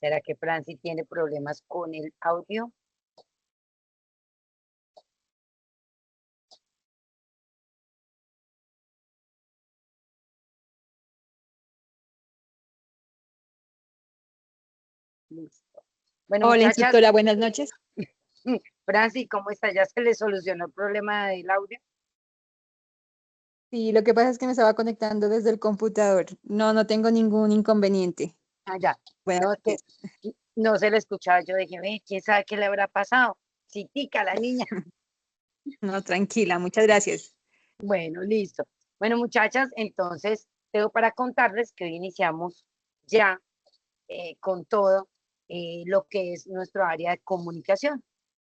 ¿Será que Franci tiene problemas con el audio? Listo. Bueno, Hola, muchachas, instructora, buenas noches. Franci, ¿cómo está? ¿Ya se le solucionó el problema del audio? Sí, lo que pasa es que me estaba conectando desde el computador. No tengo ningún inconveniente. Ah, ya. Buenas No, es que noches. no se le escuchaba. Yo dije, ¿quién sabe qué le habrá pasado? Chitica, la niña. No, tranquila, muchas gracias. Bueno, listo. Bueno, muchachas, entonces tengo para contarles que hoy iniciamos ya con todo lo que es nuestro área de comunicación.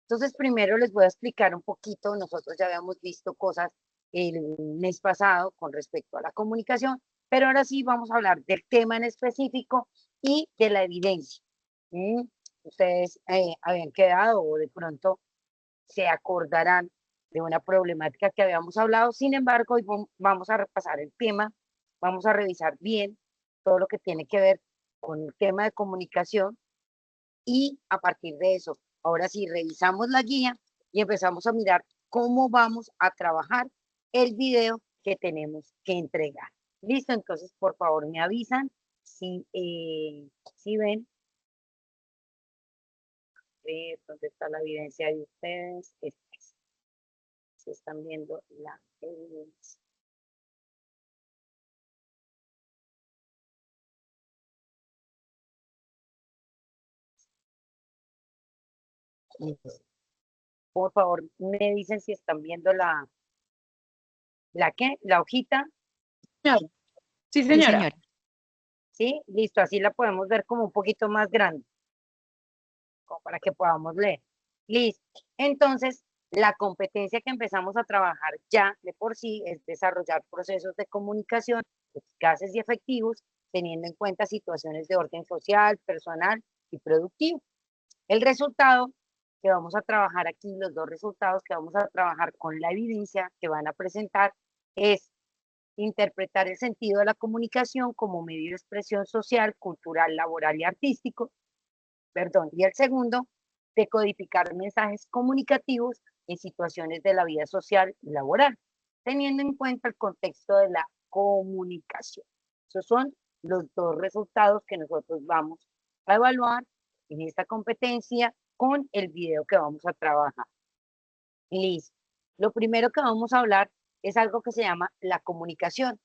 Entonces, primero les voy a explicar un poquito. Nosotros ya habíamos visto cosas el mes pasado con respecto a la comunicación, pero ahora sí vamos a hablar del tema en específico y de la evidencia. ¿Mm? Ustedes habían quedado o de pronto se acordarán de una problemática que habíamos hablado. Sin embargo, hoy vamos a repasar el tema, vamos a revisar bien todo lo que tiene que ver con el tema de comunicación y a partir de eso, ahora sí, revisamos la guía y empezamos a mirar cómo vamos a trabajar el video que tenemos que entregar. Listo, entonces por favor me avisan si ven dónde está la evidencia de ustedes. Si están viendo la evidencia. Por favor, me dicen si están viendo la hojita. Sí, Sí, señora. señora. ¿Sí? Listo, así la podemos ver como un poquito más grande, como para que podamos leer. Listo. Entonces, la competencia que empezamos a trabajar ya de por sí es desarrollar procesos de comunicación eficaces y efectivos, teniendo en cuenta situaciones de orden social, personal y productivo. El resultado que vamos a trabajar aquí, los dos resultados que vamos a trabajar con la evidencia que van a presentar es interpretar el sentido de la comunicación como medio de expresión social, cultural, laboral y artístico, perdón, y el segundo, decodificar mensajes comunicativos en situaciones de la vida social y laboral, teniendo en cuenta el contexto de la comunicación. Esos son los dos resultados que nosotros vamos a evaluar en esta competencia con el video que vamos a trabajar. Listo. Lo primero que vamos a hablar es algo que se llama la comunicación,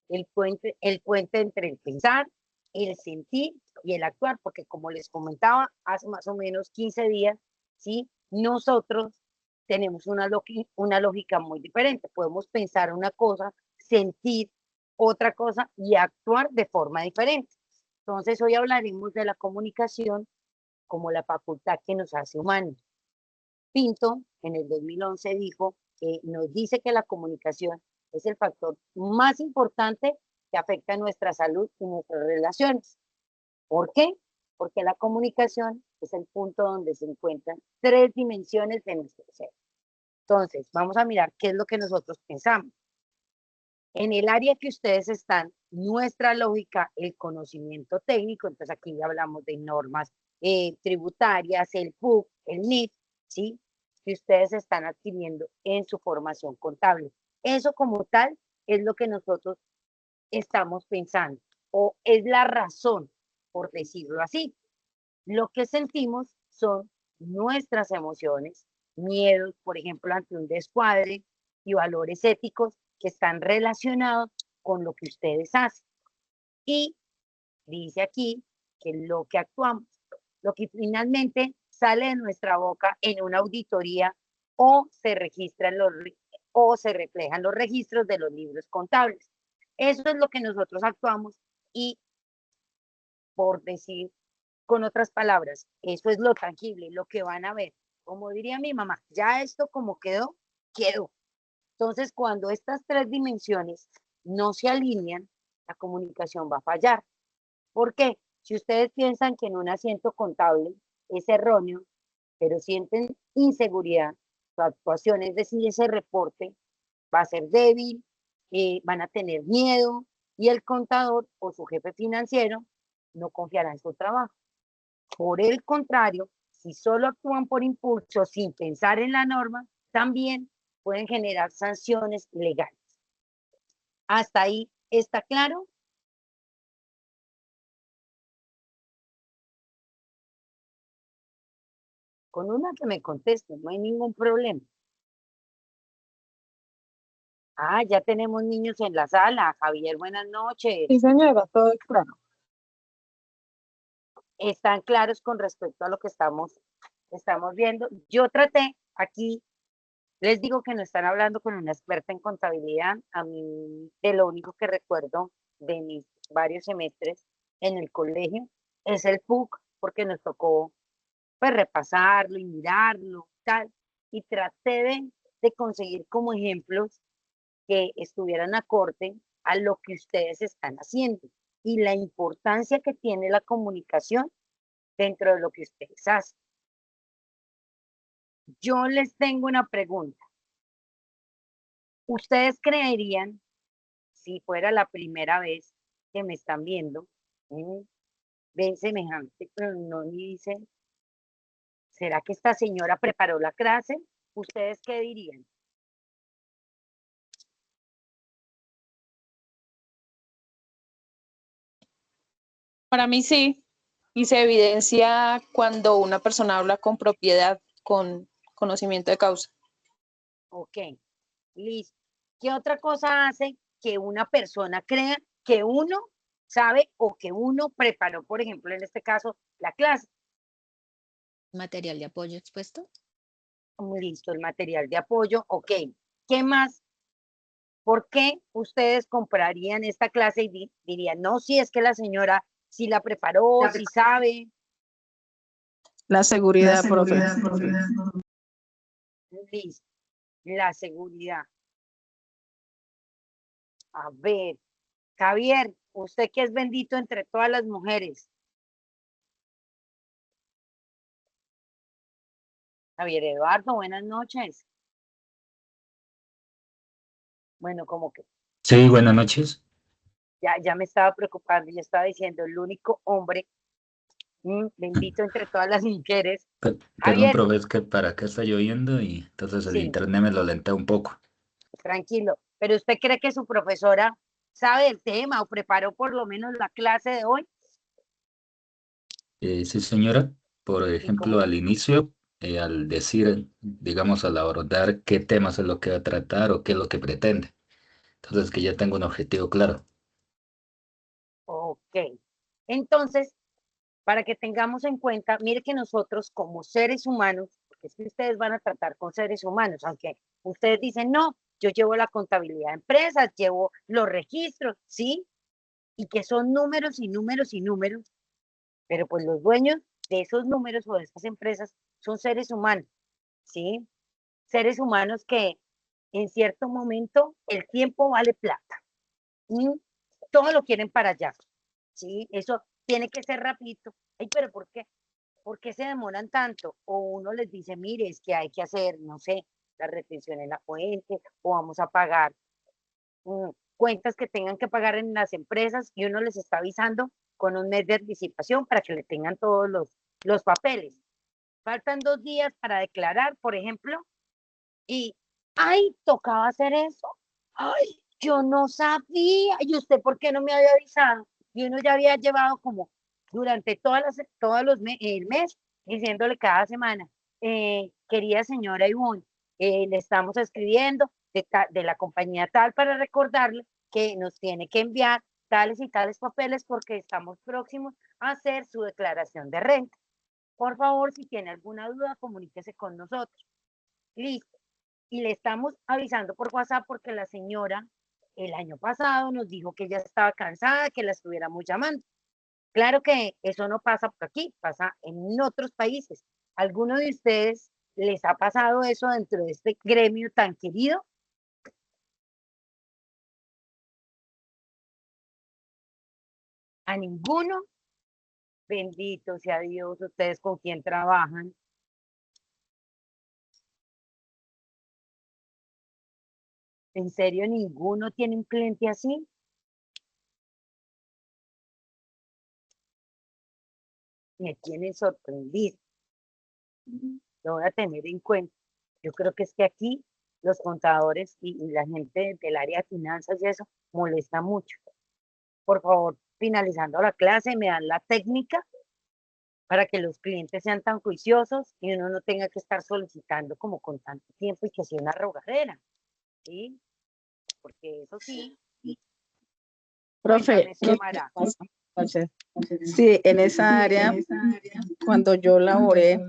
el puente entre el pensar, el sentir y el actuar, porque como les comentaba hace más o menos 15 días, ¿sí? Nosotros tenemos una lógica muy diferente. Podemos pensar una cosa, sentir otra cosa y actuar de forma diferente. Entonces, hoy hablaremos de la comunicación como la facultad que nos hace humanos. Pinto, en el 2011, dijo que nos dice que la comunicación es el factor más importante que afecta a nuestra salud y nuestras relaciones. ¿Por qué? Porque la comunicación es el punto donde se encuentran tres dimensiones de nuestro ser. Entonces, vamos a mirar qué es lo que nosotros pensamos. En el área que ustedes están, nuestra lógica, el conocimiento técnico, entonces aquí ya hablamos de normas tributarias, el PUC, el NIF, ¿sí? Que ustedes están adquiriendo en su formación contable. Eso como tal es lo que nosotros estamos pensando o es la razón, por decirlo así. Lo que sentimos son nuestras emociones, miedos, por ejemplo, ante un descuadre y valores éticos que están relacionados con lo que ustedes hacen. Y dice aquí que lo que actuamos, lo que finalmente sale de nuestra boca en una auditoría o se registra en o se reflejan los registros de los libros contables. Eso es lo que nosotros actuamos y, por decir con otras palabras, eso es lo tangible, lo que van a ver. Como diría mi mamá, ya esto como quedó, quedó. Entonces, cuando estas tres dimensiones no se alinean, la comunicación va a fallar. ¿Por qué? Si ustedes piensan que en un asiento contable es erróneo, pero sienten inseguridad, su actuación, es decir, ese reporte va a ser débil, van a tener miedo y el contador o su jefe financiero no confiará en su trabajo. Por el contrario, si solo actúan por impulso sin pensar en la norma, también pueden generar sanciones legales. ¿Hasta ahí está claro? Con una que me conteste, no hay ningún problema. Ah, ya tenemos niños en la sala. Javier, buenas noches. Sí, señora, todo es claro. Están claros con respecto a lo que estamos viendo. Yo traté aquí, les digo que no están hablando con una experta en contabilidad. A mí, de lo único que recuerdo de mis varios semestres en el colegio es el PUC, porque nos tocó pues repasarlo y mirarlo, tal, y traté de conseguir como ejemplos que estuvieran acorde a lo que ustedes están haciendo y la importancia que tiene la comunicación dentro de lo que ustedes hacen. Yo les tengo una pregunta. ¿Ustedes creerían, si fuera la primera vez que me están viendo, ven semejante, pero no ni dicen, ¿será que esta señora preparó la clase? ¿Ustedes qué dirían? Para mí sí, y se evidencia cuando una persona habla con propiedad, con conocimiento de causa. Ok, listo. ¿Qué otra cosa hace que una persona crea que uno sabe o que uno preparó, por ejemplo, en este caso, la clase? Material de apoyo expuesto. Listo, el material de apoyo. Ok, ¿qué más? ¿Por qué ustedes comprarían esta clase y dirían, no, si es que la señora sí la preparó, sí sabe? La seguridad, profe. Listo, la seguridad. A ver, Javier, usted que es bendito entre todas las mujeres. Javier Eduardo, buenas noches. Bueno, como que Sí, buenas noches. ya me estaba preocupando, ya estaba diciendo, el único hombre bendito entre todas las mujeres. Perdón, Javier, profe, es que para acá está lloviendo y entonces el sí, internet me lo lentea un poco. tranquilo, pero ¿usted cree que su profesora sabe el tema o preparó por lo menos la clase de hoy? Sí, señora, por Y como, ejemplo, al inicio, al decir, digamos, al abordar qué temas es lo que va a tratar o qué es lo que pretende. Entonces, que ya tengo un objetivo claro. ok. Entonces, para que tengamos en cuenta, mire que nosotros como seres humanos, porque es que ustedes van a tratar con seres humanos, aunque ustedes dicen, no, yo llevo la contabilidad de empresas, llevo los registros, ¿sí? Y que son números y números y números, pero pues los dueños de esos números o de esas empresas son seres humanos, ¿sí? Seres humanos que en cierto momento el tiempo vale plata. Y todo lo quieren para allá, ¿sí? Eso tiene que ser rapidito. Ay, pero ¿por qué? ¿Por qué se demoran tanto? O uno les dice, mire, es que hay que hacer, no sé, la retención en la fuente, o vamos a pagar cuentas que tengan que pagar en las empresas y uno les está avisando con un mes de anticipación para que le tengan todos los papeles. Faltan 2 días para declarar, por ejemplo, y, ay, tocaba hacer eso. Ay, yo no sabía. ¿Y usted por qué no me había avisado? Y uno ya había llevado como durante el mes diciéndole cada semana, querida señora Ivonne, le estamos escribiendo de la compañía tal para recordarle que nos tiene que enviar tales y tales papeles porque estamos próximos a hacer su declaración de renta. Por favor, si tiene alguna duda, comuníquese con nosotros. Listo. Y le estamos avisando por WhatsApp porque la señora el año pasado nos dijo que ella estaba cansada, que la estuviéramos llamando. Claro que eso no pasa por aquí, pasa en otros países. ¿Alguno de ustedes les ha pasado eso dentro de este gremio tan querido? ¿A ninguno? Bendito sea Dios, ustedes con quién trabajan. ¿En serio ninguno tiene un cliente así? Me tienen sorprendido. Lo voy a tener en cuenta. Yo creo que es que aquí los contadores y la gente del área de finanzas y eso molesta mucho. Por favor, finalizando la clase, me dan la técnica para que los clientes sean tan juiciosos y uno no tenga que estar solicitando como con tanto tiempo y que sea una rogadera, ¿sí? Porque eso sí, Profe, cuéntame, ¿qué Xiomara. pasa? Entonces, sí, en esa área, cuando yo laboré,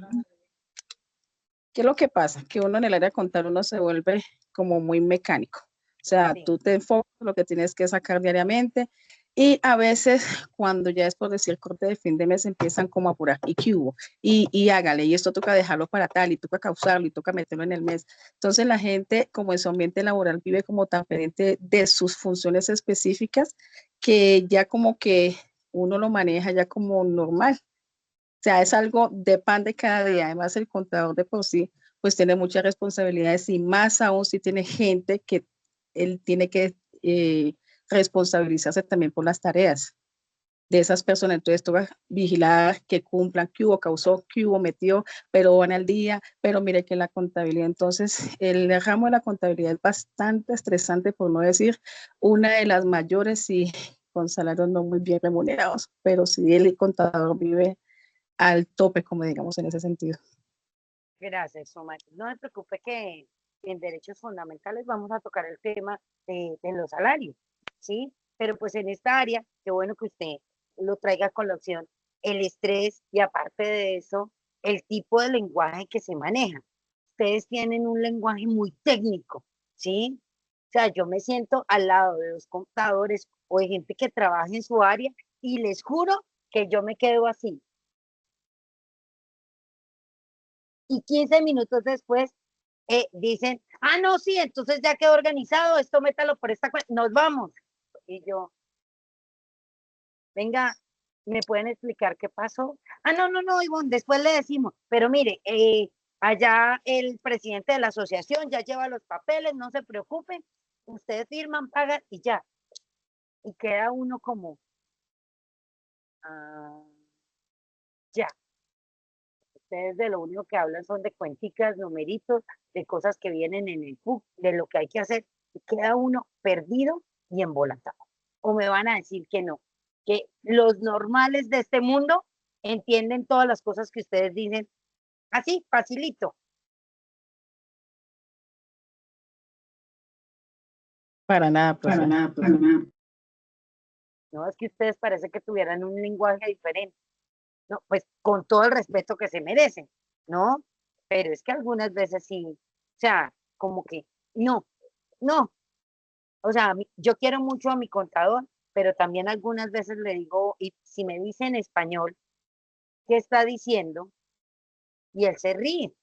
¿qué es lo que pasa? Que uno en el área contable uno se vuelve como muy mecánico. O sea, Sí, tú te enfocas en lo que tienes que sacar diariamente y a veces cuando ya es por decir corte de fin de mes empiezan como a apurar y qué hubo y hágale y esto toca dejarlo para tal y toca causarlo y toca meterlo en el mes. Entonces la gente como en su ambiente laboral vive como tan pendiente de sus funciones específicas que ya como que uno lo maneja ya como normal. O sea, es algo de pan de cada día. Además, el contador de por sí, pues tiene muchas responsabilidades y más aún si tiene gente que él tiene que responsabilizarse también por las tareas de esas personas. Entonces, toca vigilar que cumplan, qué hubo, causó, qué hubo, metió, pero van al día, pero mire que la contabilidad. Entonces, el ramo de la contabilidad es bastante estresante, por no decir una de las mayores y con salarios no muy bien remunerados, pero sí el contador vive al tope, como digamos en ese sentido. gracias, Xiomara. No me preocupe que en derechos fundamentales vamos a tocar el tema de los salarios, ¿sí? Pero pues en esta área, qué bueno que usted lo traiga a colación, el estrés y aparte de eso, el tipo de lenguaje que se maneja. Ustedes tienen un lenguaje muy técnico, ¿sí? O sea, yo me siento al lado de los contadores o de gente que trabaja en su área y les juro que yo me quedo así. Y 15 minutos después dicen, ah, no, sí, entonces ya quedó organizado, esto métalo por esta cuenta, nos vamos. Y yo, venga, ¿me pueden explicar qué pasó? Ah, no, no, no, Ivonne, después le decimos, pero mire, allá el presidente de la asociación ya lleva los papeles, no se preocupen, ustedes firman, pagan y ya. Y queda uno como, ah, ya. Ustedes de lo único que hablan son de cuenticas, numeritos, de cosas que vienen en el PUC, de lo que hay que hacer, y queda uno perdido y embolatado. O me van a decir que no, que los normales de este mundo entienden todas las cosas que ustedes dicen así, facilito. Para nada, profe. No es que ustedes parece que tuvieran un lenguaje diferente. No, pues con todo el respeto que se merecen, ¿no? Pero es que algunas veces sí, o sea, como que no, no, o sea, yo quiero mucho a mi contador, pero también algunas veces le digo, y si me dice en español, ¿qué está diciendo? Y él se ríe.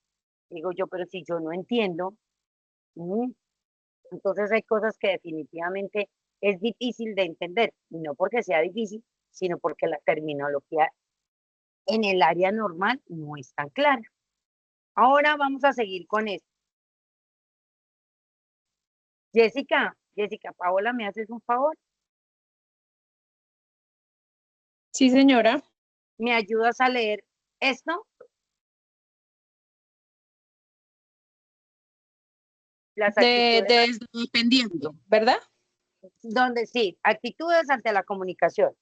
Digo yo, pero si yo no entiendo, mm, entonces hay cosas que definitivamente es difícil de entender, y no porque sea difícil, sino porque la terminología en el área normal no es tan clara. Ahora vamos a seguir con esto. Jessica, Paola, ¿me haces un favor? Sí, señora. ¿Me ayudas a leer esto? Las actitudes, Dependiendo, ¿verdad? donde sí, actitudes ante la comunicación.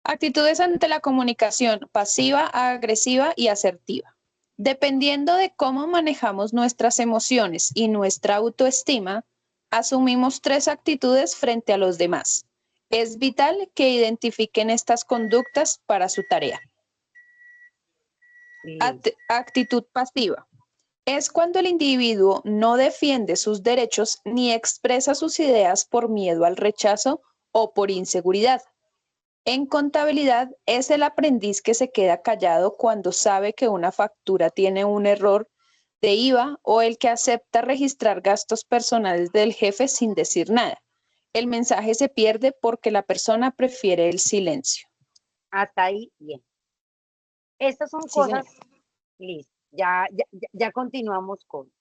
Actitudes ante la comunicación pasiva, agresiva y asertiva. Dependiendo de cómo manejamos nuestras emociones y nuestra autoestima, asumimos tres actitudes frente a los demás. Es vital que identifiquen estas conductas para su tarea. Listo. Actitud pasiva. Es cuando el individuo no defiende sus derechos ni expresa sus ideas por miedo al rechazo o por inseguridad. En contabilidad es el aprendiz que se queda callado cuando sabe que una factura tiene un error de IVA o el que acepta registrar gastos personales del jefe sin decir nada. El mensaje se pierde porque la persona prefiere el silencio. Hasta ahí, bien. Estas son Sí, señor. cosas, listo. Ya continuamos con.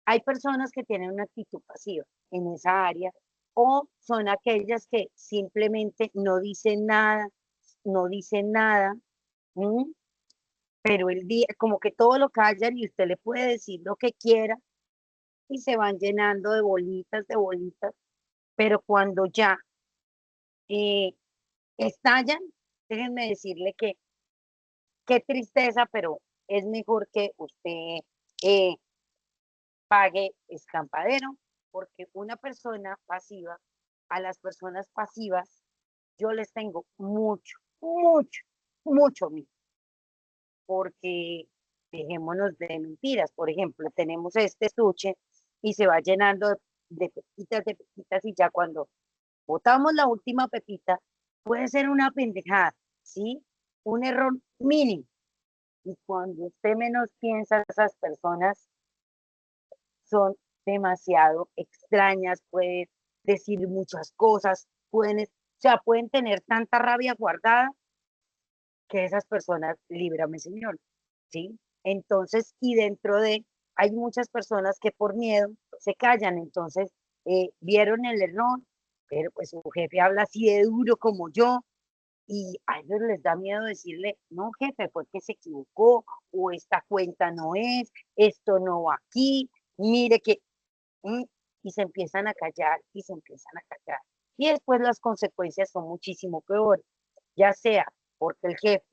Hay personas que tienen una actitud pasiva en esa área o son aquellas que simplemente no dicen nada, no dicen nada, ¿m? Pero el día, como que todo lo callan y usted le puede decir lo que quiera y se van llenando de bolitas, pero cuando ya eh, estallan, déjenme decirle que qué tristeza, pero es mejor que usted eh, pague escampadero, porque una persona pasiva, a las personas pasivas, yo les tengo mucho miedo, porque dejémonos de mentiras. Por ejemplo, tenemos este estuche y se va llenando de pepitas, y ya cuando botamos la última pepita, puede ser una pendejada, ¿sí? Un error mínimo. Y cuando usted menos piensa, esas personas son demasiado extrañas, pueden decir muchas cosas, o sea, pueden tener tanta rabia guardada que esas personas, líbrame, Señor, ¿sí? Entonces, y dentro de, hay muchas personas que por miedo se callan, entonces, vieron el error, pero pues su jefe habla así de duro como yo, y a ellos les da miedo decirle, no, jefe, fue que se equivocó, o esta cuenta no es, esto no va aquí, mire que, mm, y se empiezan a callar, y se empiezan a callar. Y después las consecuencias son muchísimo peores, ya sea porque el jefe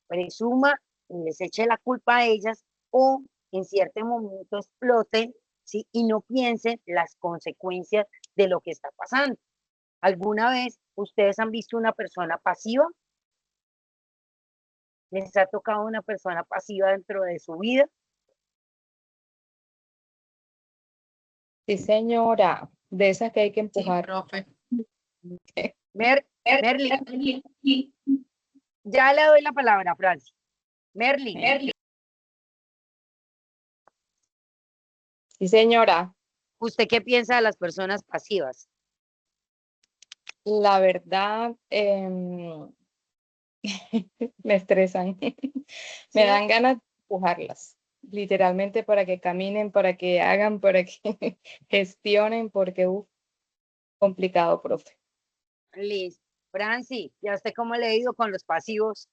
presuma y les eche la culpa a ellas, o en cierto momento exploten, ¿sí? Y no piensen las consecuencias de lo que está pasando. ¿Alguna vez ustedes han visto una persona pasiva? ¿Les ha tocado una persona pasiva dentro de su vida? Sí, señora, de esas que hay que Sí, empujar. profe. Merly, ya le doy la palabra, Francis. Merly, Sí, señora, ¿usted qué piensa de las personas pasivas? la verdad, me estresan. Me ¿Sí? dan ganas de empujarlas, literalmente para que caminen, para que hagan, para que gestionen, porque complicado, profe. Liz, Francis, ¿ya usted cómo le ha ido con los pasivos?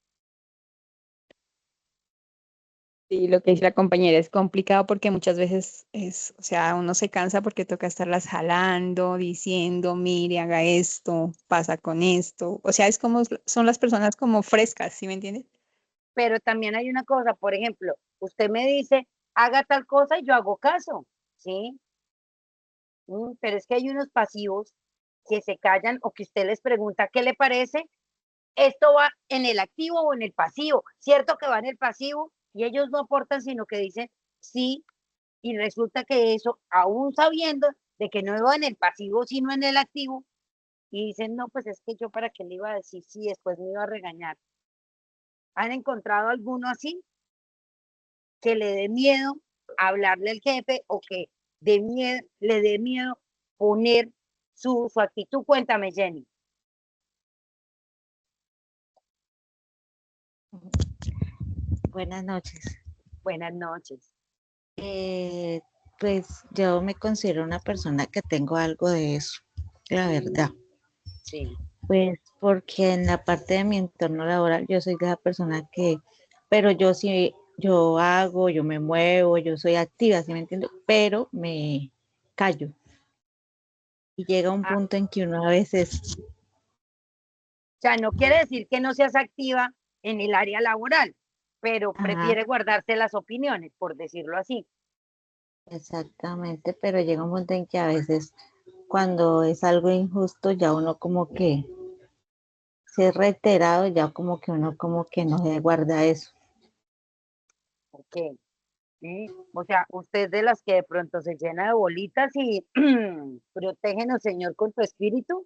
Sí, lo que dice la compañera es complicado porque muchas veces es, o sea, uno se cansa porque toca estarlas jalando, diciendo, mire, haga esto, pasa con esto. O sea, es como son las personas como frescas, ¿sí me entiendes? Pero también hay una cosa, por ejemplo, usted me dice, haga tal cosa y yo hago caso, ¿sí? Pero es que hay unos pasivos que se callan, o que usted les pregunta, ¿qué le parece? ¿Esto va en el activo o en el pasivo? ¿Cierto que va en el pasivo? Y ellos no aportan, sino que dicen sí, y resulta que eso, aún sabiendo de que no va en el pasivo, sino en el activo, y dicen, no, pues es que yo para qué le iba a decir sí, después me iba a regañar. ¿Han encontrado alguno así? Que le dé miedo hablarle al jefe, o que le dé miedo poner su actitud. Cuéntame, Jenny. Buenas noches. Buenas noches. Eh, pues yo me considero una persona que tengo algo de eso, la verdad. Sí. Pues porque en la parte de mi entorno laboral yo soy de esa persona que, pero yo sí, yo hago, yo me muevo, yo soy activa, ¿sí me entiendo? Pero me callo. Y llega un Ah, punto en que uno a veces, o sea, no quiere decir que no seas activa en el área laboral, pero ajá, prefiere guardarse las opiniones, por decirlo así. exactamente, pero llega un punto en que a veces cuando es algo injusto ya uno como que si es reiterado, ya como que uno como que no se guarda eso. Ok. ¿Sí? O sea, usted es de las que de pronto se llena de bolitas y protégenos, Señor, con tu espíritu.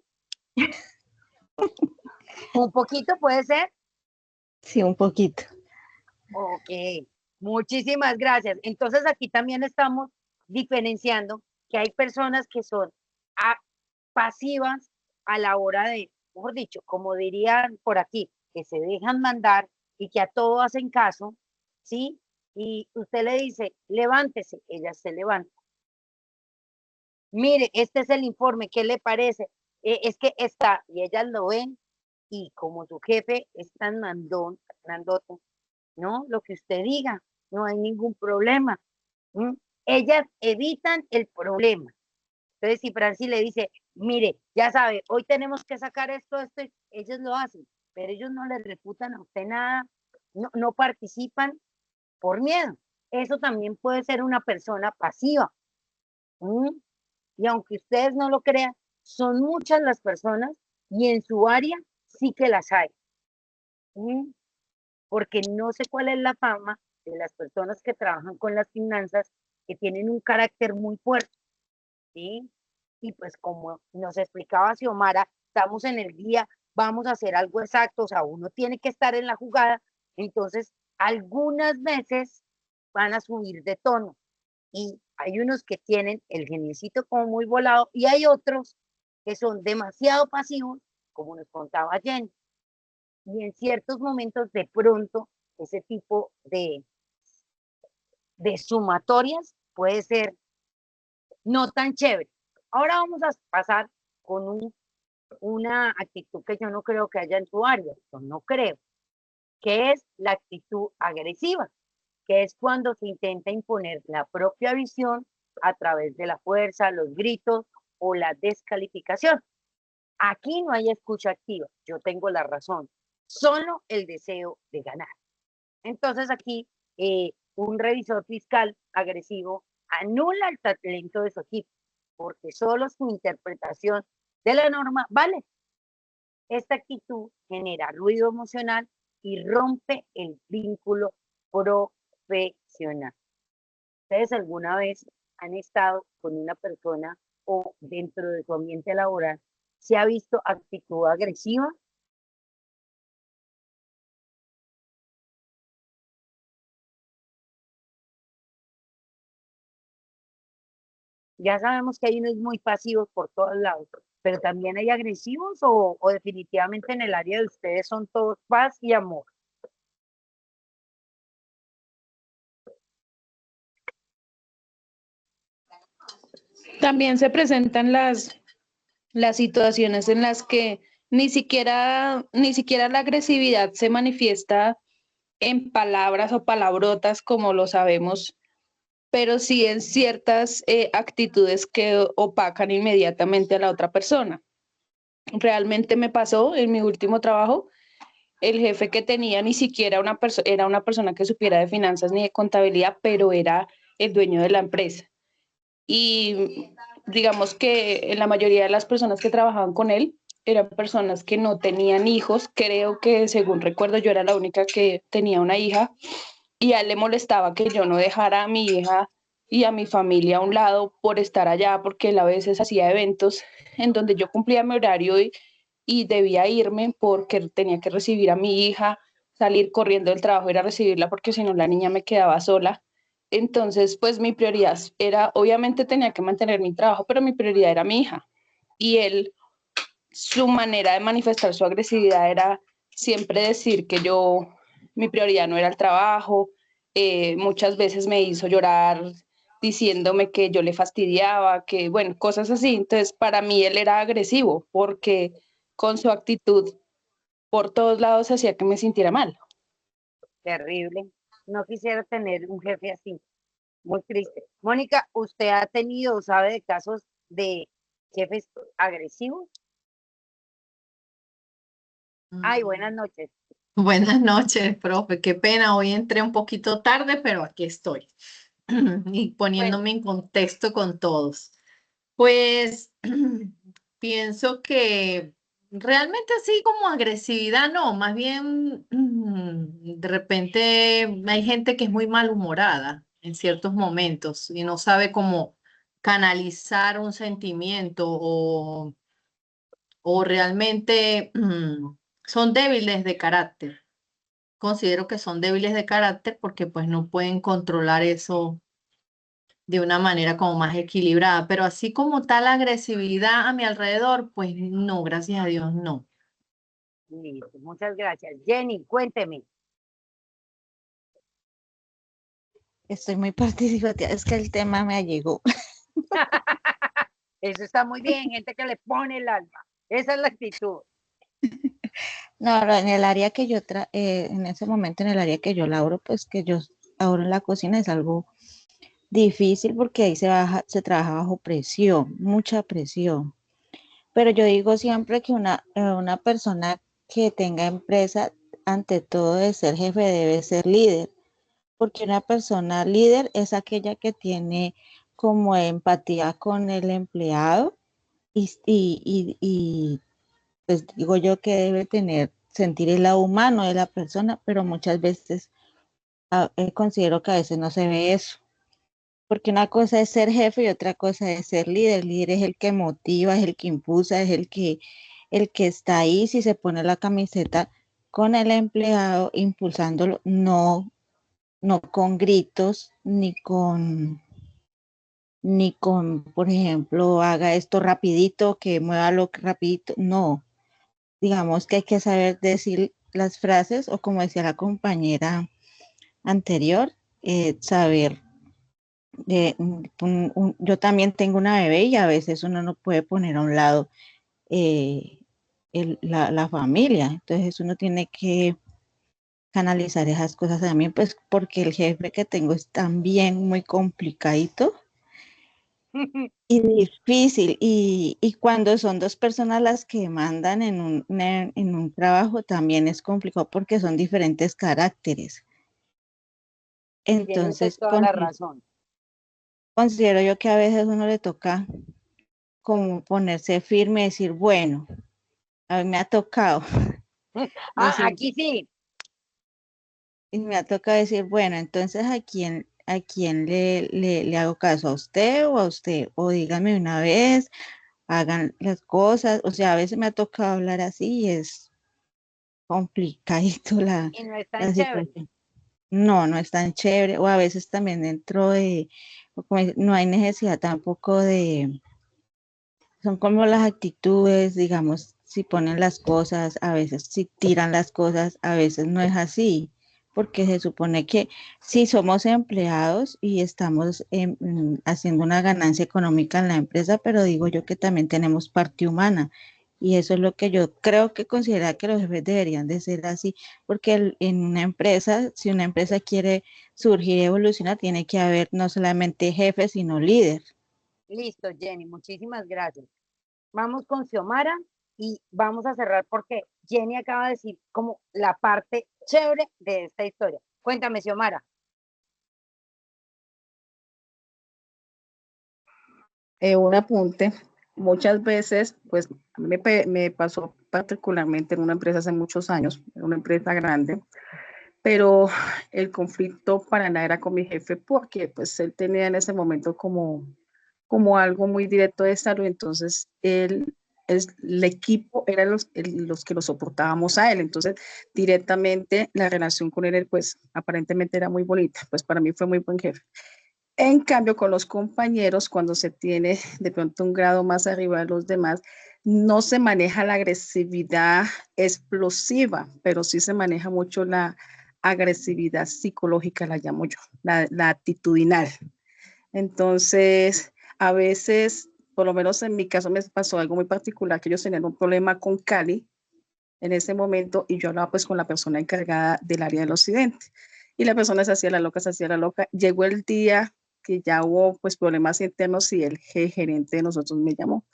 Un poquito puede ser. Sí, un poquito. Ok, muchísimas gracias. Entonces aquí también estamos diferenciando que hay personas que son a- pasivas a la hora de, mejor dicho, como dirían por aquí, que se dejan mandar y que a todo hacen caso, ¿sí? Y usted le dice, levántese, ella se levanta. Mire, este es el informe, ¿qué le parece? Es que está, y ellas lo ven y como su jefe es tan mandón, grandote, no, lo que usted diga, no hay ningún problema. ¿M? Ellas evitan el problema. Entonces, si Francis le dice, mire, ya sabe, hoy tenemos que sacar esto, ellos lo hacen, pero ellos no le refutan a usted nada, no participan por miedo. Eso también puede ser una persona pasiva. ¿M? Y aunque ustedes no lo crean, son muchas las personas y en su área sí que las hay. ¿M? Porque no sé cuál es la fama de las personas que trabajan con las finanzas, que tienen un carácter muy fuerte, ¿sí? Y pues como nos explicaba Xiomara, estamos en el día, vamos a hacer algo exacto, o sea, uno tiene que estar en la jugada, entonces algunas veces van a subir de tono y hay unos que tienen el geniecito como muy volado y hay otros que son demasiado pasivos, como nos contaba Jenny. Y en ciertos momentos de pronto ese tipo de sumatorias puede ser no tan chévere. Ahora vamos a pasar con una actitud que yo no creo que haya en tu área, yo no creo, que es la actitud agresiva, que es cuando se intenta imponer la propia visión a través de la fuerza, los gritos o la descalificación. Aquí no hay escucha activa, yo tengo la razón, solo el deseo de ganar. Entonces aquí un revisor fiscal agresivo anula el talento de su equipo, porque solo su interpretación de la norma vale. Esta actitud genera ruido emocional y rompe el vínculo profesional. ¿Ustedes alguna vez han estado con una persona o dentro de su ambiente laboral se ha visto actitud agresiva? Ya sabemos que hay unos muy pasivos por todos lados, pero también hay agresivos o definitivamente en el área de ustedes son todos paz y amor. También se presentan las situaciones en las que ni siquiera la agresividad se manifiesta en palabras o palabrotas como lo sabemos, pero sí en ciertas actitudes que opacan inmediatamente a la otra persona. Realmente me pasó en mi último trabajo, el jefe que tenía ni siquiera era una persona que supiera de finanzas ni de contabilidad, pero era el dueño de la empresa. Y digamos que la mayoría de las personas que trabajaban con él eran personas que no tenían hijos. Creo que, según recuerdo, yo era la única que tenía una hija y a él le molestaba que yo no dejara a mi hija y a mi familia a un lado por estar allá, porque él a veces hacía eventos en donde yo cumplía mi horario y debía irme porque tenía que recibir a mi hija, salir corriendo del trabajo, ir a recibirla porque si no la niña me quedaba sola. Entonces, pues mi prioridad era, obviamente tenía que mantener mi trabajo, pero mi prioridad era mi hija. Y él, su manera de manifestar su agresividad era siempre decir que mi prioridad no era el trabajo. Muchas veces me hizo llorar diciéndome que yo le fastidiaba, que bueno, cosas así. Entonces, para mí él era agresivo porque con su actitud por todos lados hacía que me sintiera mal. Terrible. No quisiera tener un jefe así. Muy triste. Mónica, ¿usted ha tenido, sabe de casos de jefes agresivos? Ay, buenas Mm, noches. Buenas noches, profe. Qué pena, hoy entré un poquito tarde, pero aquí estoy y Bueno, poniéndome en contexto con todos. Pues pienso que realmente así como agresividad, no, más bien de repente hay gente que es muy malhumorada en ciertos momentos y no sabe cómo canalizar un sentimiento o realmente son débiles de carácter. Considero que son débiles de carácter porque pues no pueden controlar eso de una manera como más equilibrada, pero así como tal agresividad a mi alrededor, pues no, gracias a Dios, no. listo, muchas gracias. Jenny, cuénteme. Estoy muy participativa, es que el tema me llegó. Eso está muy bien, gente que le pone el alma. Esa es la actitud. No, en el área que en ese momento en el área que yo laboro, pues que yo ahora en la cocina es algo difícil porque ahí se trabaja bajo presión, mucha presión. Pero yo digo siempre que una persona que tenga empresa, ante todo de ser jefe, debe ser líder, porque una persona líder es aquella que tiene como empatía con el empleado y pues digo yo que debe sentir el lado humano de la persona, pero muchas veces considero que a veces no se ve eso. Porque una cosa es ser jefe y otra cosa es ser líder. El líder es el que motiva, es el que impulsa, es el que está ahí si se pone la camiseta con el empleado, impulsándolo, no con gritos, ni con, por ejemplo, haga esto rapidito, que mueva lo rapidito. No, digamos que hay que saber decir las frases o como decía la compañera anterior, saber yo también tengo una bebé y a veces uno no puede poner a un lado eh, la familia, entonces uno tiene que canalizar esas cosas también, pues porque el jefe que tengo es también muy complicadito y difícil, y cuando son dos personas las que mandan en un trabajo también es complicado porque son diferentes caracteres. Y tiene usted Entonces, toda la razón. considero yo que a veces uno le toca como ponerse firme y decir, bueno, a mí me ha tocado decir, Aquí sí. y me ha tocado decir, bueno, entonces a quién le hago caso, a usted o a usted, o dígame una vez, hagan las cosas, o sea, a veces me ha tocado hablar así y es complicadito la, Y no es tan la chévere. situación. No, no es tan chévere, o a veces también dentro de, o como no hay necesidad tampoco son como las actitudes, digamos, si ponen las cosas, a veces si tiran las cosas, a veces no es así, porque se supone que si somos empleados y estamos haciendo una ganancia económica en la empresa, pero digo yo que también tenemos parte humana. Y eso es lo que yo creo que considera que los jefes deberían de ser así, porque en una empresa, si una empresa quiere surgir y evolucionar, tiene que haber no solamente jefe, sino líder. Listo, Jenny, muchísimas gracias. Vamos con Xiomara y vamos a cerrar porque Jenny acaba de decir como la parte chévere de esta historia. Cuéntame, Xiomara. Un apunte. Muchas veces, pues a mí me pasó particularmente en una empresa hace muchos años, en una empresa grande, pero el conflicto para nada era con mi jefe porque pues él tenía en ese momento como algo muy directo de salud, entonces el equipo era los que lo soportábamos a él, entonces directamente la relación con él pues aparentemente era muy bonita, pues para mí fue muy buen jefe. En cambio, con los compañeros, cuando se tiene de pronto un grado más arriba de los demás, no se maneja la agresividad explosiva, pero sí se maneja mucho la agresividad psicológica, la llamo yo, la actitudinal. Entonces, a veces, por lo menos en mi caso, me pasó algo muy particular, que ellos tenían un problema con Cali en ese momento y yo hablaba pues con la persona encargada del área del occidente. Y la persona se hacía la loca, se hacía la loca. Llegó el día que ya hubo pues problemas internos y el gerente de nosotros me llamó.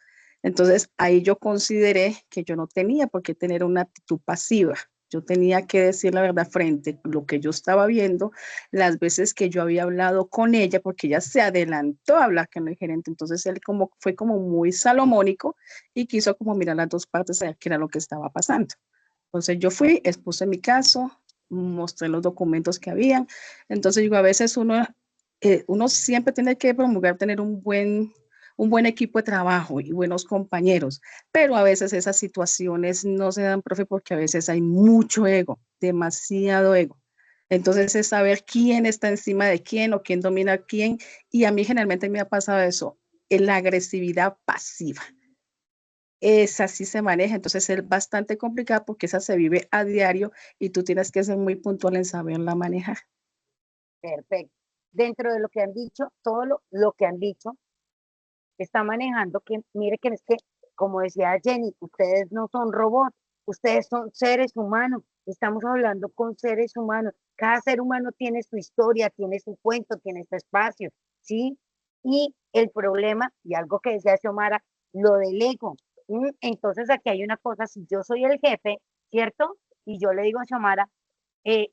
Entonces ahí yo consideré que yo no tenía por qué tener una actitud pasiva. Yo tenía que decir la verdad frente a lo que yo estaba viendo, las veces que yo había hablado con ella, porque ella se adelantó a hablar con el gerente. Entonces él fue como muy salomónico y quiso como mirar las dos partes a ver qué era lo que estaba pasando. Entonces yo fui, expuse mi caso, mostré los documentos que habían. Entonces digo, a veces uno siempre tiene que promulgar tener un buen equipo de trabajo y buenos compañeros, pero a veces esas situaciones no se dan, profe, porque a veces hay mucho ego, demasiado ego. Entonces es saber quién está encima de quién o quién domina a quién. Y a mí generalmente me ha pasado eso, en la agresividad pasiva. Esa sí se maneja, entonces es bastante complicada porque esa se vive a diario y tú tienes que ser muy puntual en saberla manejar. Perfecto. Dentro de lo que han dicho, todo lo que han dicho, está manejando que, mire que es que, como decía Jenny, ustedes no son robots, ustedes son seres humanos, estamos hablando con seres humanos, cada ser humano tiene su historia, tiene su cuento, tiene su espacio, ¿sí? Y el problema, y algo que decía Xiomara, lo del ego. Entonces aquí hay una cosa, si yo soy el jefe, ¿cierto? Y yo le digo a Xiomara,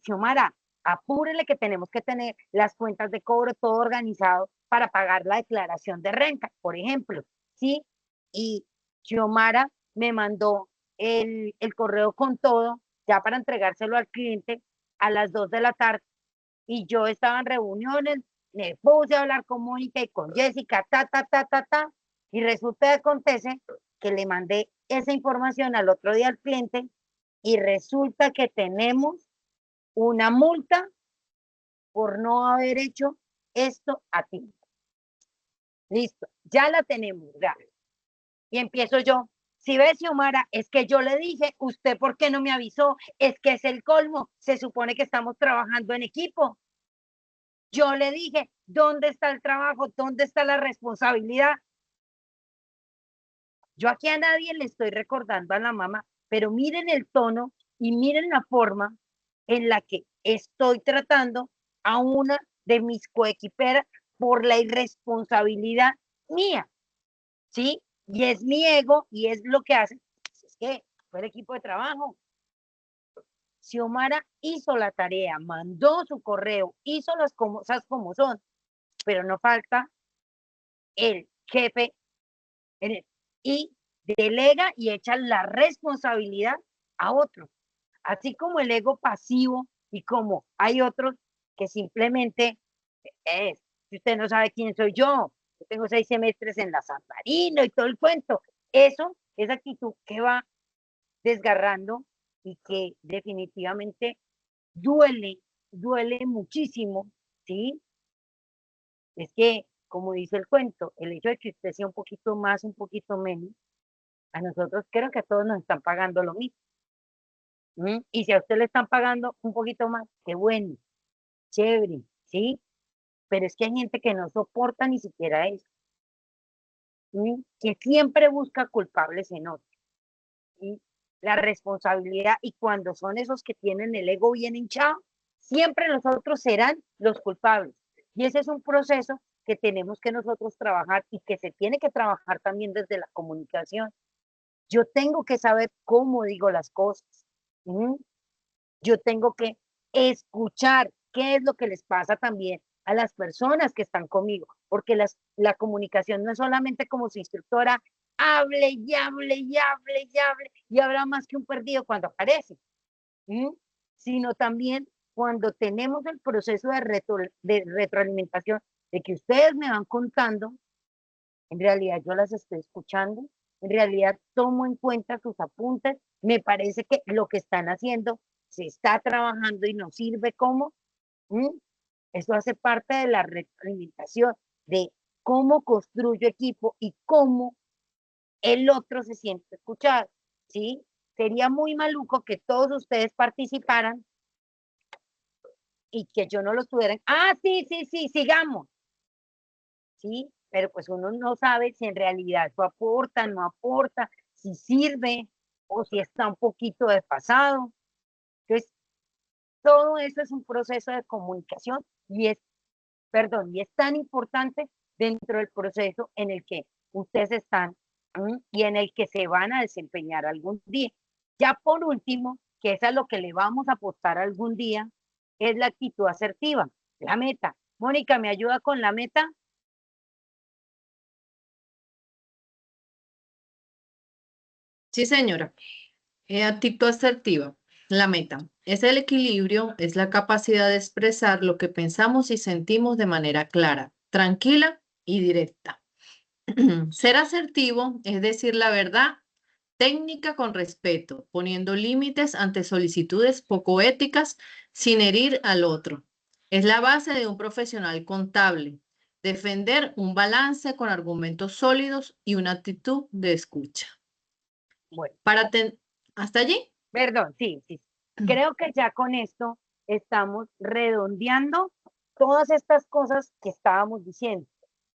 Xiomara, apúrele que tenemos que tener las cuentas de cobro todo organizado para pagar la declaración de renta, por ejemplo, ¿sí? Y Xiomara me mandó el correo con todo, ya para entregárselo al cliente a las 2 de la tarde. Y yo estaba en reuniones, me puse a hablar con Mónica y con Jessica, y resulta que acontece que le mandé esa información al otro día al cliente y resulta que tenemos una multa por no haber hecho esto a ti. Listo, ya la tenemos, ya. Y empiezo yo. Si ves, Xiomara, es que yo le dije, ¿usted por qué no me avisó? Es que es el colmo. Se supone que estamos trabajando en equipo. Yo le dije, ¿dónde está el trabajo? ¿Dónde está la responsabilidad? Yo aquí a nadie le estoy recordando a la mamá, pero miren el tono y miren la forma en la que estoy tratando a una de mis coequiperas por la irresponsabilidad mía, ¿sí? Y es mi ego y es lo que hace. Es que fue el equipo de trabajo. Xiomara hizo la tarea, mandó su correo, hizo las cosas como son, pero no falta el jefe y delega y echa la responsabilidad a otro. Así como el ego pasivo y como hay otros que simplemente es, si usted no sabe quién soy yo tengo 6 semestres en la San Marino y todo el cuento. Eso, esa actitud que va desgarrando y que definitivamente duele muchísimo, ¿sí? Es que, como dice el cuento, el hecho de que usted sea un poquito más, un poquito menos, a nosotros creo que a todos nos están pagando lo mismo. Y si a usted le están pagando un poquito más, qué bueno, chévere, ¿sí? Pero es que hay gente que no soporta ni siquiera eso, que siempre busca culpables en otros. ¿Sí? La responsabilidad, y cuando son esos que tienen el ego bien hinchado, siempre los otros serán los culpables. Y ese es un proceso que tenemos que nosotros trabajar y que se tiene que trabajar también desde la comunicación. Yo tengo que saber cómo digo las cosas. Yo tengo que escuchar qué es lo que les pasa también a las personas que están conmigo, porque la comunicación no es solamente como su instructora, hable y hable y hable y hable, y habrá más que un perdido cuando aparece, sino también cuando tenemos el proceso de retroalimentación, de que ustedes me van contando, en realidad yo las estoy escuchando, en realidad tomo en cuenta sus apuntes, me parece que lo que están haciendo se está trabajando y nos sirve como, eso hace parte de la retroalimentación, de cómo construyo equipo y cómo el otro se siente escuchado, ¿sí? Sería muy maluco que todos ustedes participaran y que yo no lo tuvieran. Ah, sí, sí, sí, sigamos, ¿sí? Pero pues uno no sabe si en realidad eso aporta, no aporta, si sirve o si está un poquito desfasado. Entonces, todo eso es un proceso de comunicación y es, perdón, y es tan importante dentro del proceso en el que ustedes están y en el que se van a desempeñar algún día. Ya por último, que es a lo que le vamos a apostar algún día, es la actitud asertiva, la meta. Mónica, ¿me ayuda con la meta? Sí, señora. Actitud asertiva. La meta es el equilibrio, es la capacidad de expresar lo que pensamos y sentimos de manera clara, tranquila y directa. Ser asertivo es decir la verdad técnica con respeto, poniendo límites ante solicitudes poco éticas sin herir al otro. Es la base de un profesional contable. Defender un balance con argumentos sólidos y una actitud de escucha. Bueno, ¿Hasta allí? perdón, sí, sí. Creo que ya con esto estamos redondeando todas estas cosas que estábamos diciendo,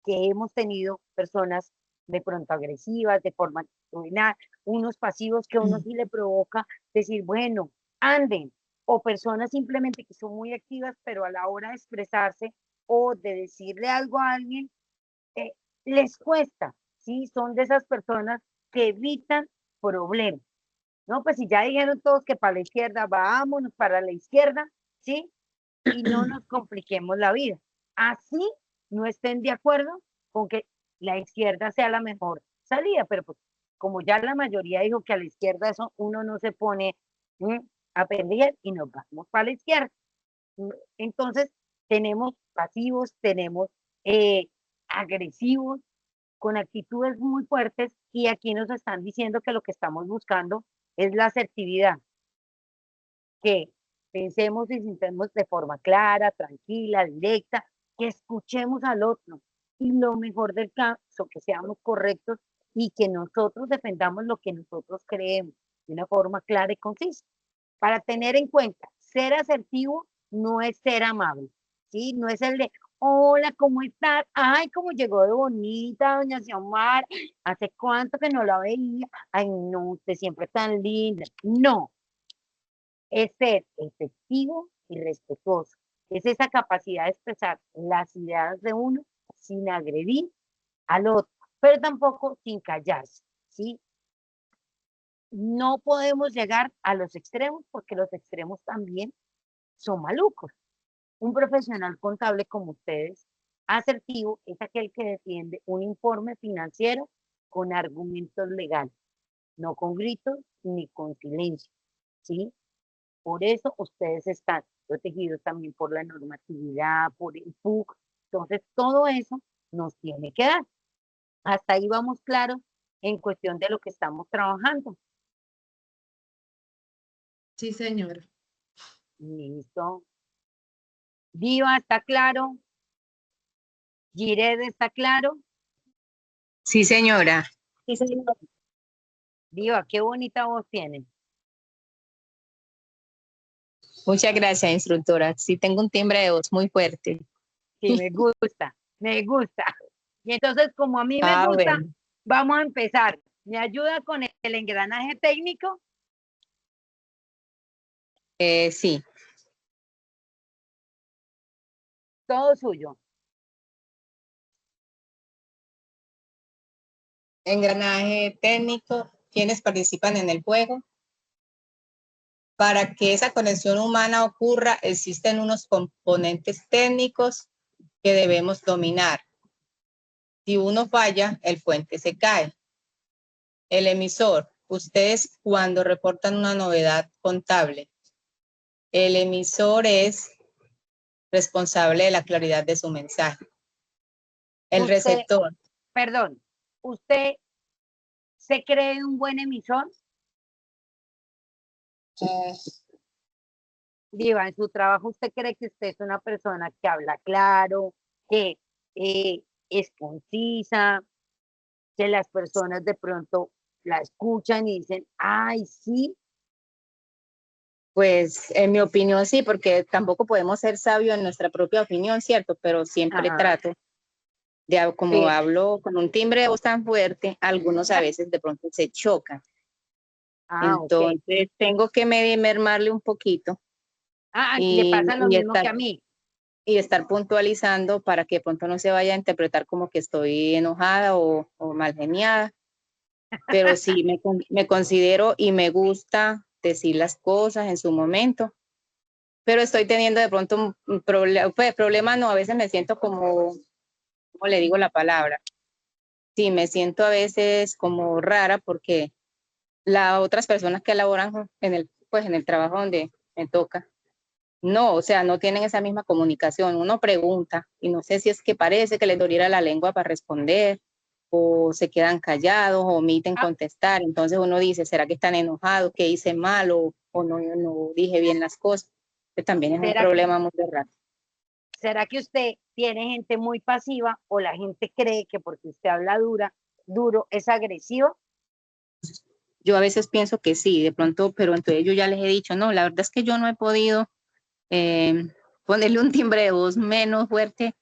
que hemos tenido personas de pronto agresivas, de forma desencadenar unos pasivos que a uno sí le provoca decir, bueno, anden, o personas simplemente que son muy activas, pero a la hora de expresarse o de decirle algo a alguien, eh, les cuesta, ¿sí? Son de esas personas que evitan problemas, ¿no? Pues si ya dijeron todos que para la izquierda, vámonos para la izquierda, ¿sí? Y no nos compliquemos la vida. Así no estén de acuerdo con que la izquierda sea la mejor salida, pero pues como ya la mayoría dijo que a la izquierda eso uno no se pone a pelear y nos vamos para la izquierda. Entonces tenemos pasivos, tenemos agresivos, con actitudes muy fuertes y aquí nos están diciendo que lo que estamos buscando es la asertividad, que pensemos y sintamos de forma clara, tranquila, directa, que escuchemos al otro y lo mejor del caso, que seamos correctos y que nosotros defendamos lo que nosotros creemos de una forma clara y concisa. Para tener en cuenta, ser asertivo no es ser amable, ¿sí? No es el de, hola, ¿cómo estás? Ay, cómo llegó de bonita, doña Xiomara, ¿hace cuánto que no la veía? Ay, no, usted siempre tan linda. No, es ser efectivo y respetuoso. Es esa capacidad de expresar las ideas de uno sin agredir al otro, pero tampoco sin callarse, ¿sí? No podemos llegar a los extremos porque los extremos también son malucos. Un profesional contable como ustedes, asertivo, es aquel que defiende un informe financiero con argumentos legales, no con gritos ni con silencio, ¿sí? Por eso ustedes están protegidos también por la normatividad, por el PUC. Entonces, todo eso nos tiene que dar. Hasta ahí vamos claros en cuestión de lo que estamos trabajando. Sí, señora. Listo. Diva, ¿está claro? Gired, ¿está claro? Sí, señora. Sí, señora. Diva, qué bonita voz tiene. Muchas gracias, instructora. Sí, tengo un timbre de voz muy fuerte. Sí, me gusta, me gusta. Y entonces, como a mí me gusta, Bueno. vamos a empezar. ¿Me ayuda con el engranaje técnico? Sí. Todo suyo. Engranaje técnico. ¿Quiénes participan en el juego? Para que esa conexión humana ocurra, existen unos componentes técnicos que debemos dominar. Si uno falla, el puente se cae. El emisor. Ustedes cuando reportan una novedad contable, el emisor es responsable de la claridad de su mensaje. El receptor. Perdón, ¿usted se cree un buen emisor? Diva, en su trabajo, ¿usted cree que usted es una persona que habla claro, que es concisa, que las personas de pronto la escuchan y dicen, ay, sí? Pues en mi opinión sí, porque tampoco podemos ser sabios en nuestra propia opinión, ¿cierto? Pero siempre Ajá. trato de, como Bien. hablo con un timbre de voz tan fuerte, algunos a veces de pronto se chocan. Entonces tengo que mermarle un poquito. Le pasa lo mismo que a mí. Y estar puntualizando para que de pronto no se vaya a interpretar como que estoy enojada o mal geniada. Pero sí, me considero y me gusta decir las cosas en su momento. Pero estoy teniendo de pronto un problema, pues problema no, a veces me siento como, ¿cómo le digo la palabra? Sí, me siento a veces como rara porque las otras personas que laboran pues en el trabajo donde me toca, no, o sea, no tienen esa misma comunicación. Uno pregunta y no sé si es que parece que les doliera la lengua para responder o se quedan callados o omiten contestar. Entonces uno dice, ¿será que están enojados? ¿Qué hice mal o no dije bien las cosas? Que también es un problema muy raro. ¿Será que usted tiene gente muy pasiva o la gente cree que porque usted habla duro es agresivo? Yo a veces pienso que sí, de pronto, pero entonces yo ya les he dicho, no, la verdad es que yo no he podido ponerle un timbre de voz menos fuerte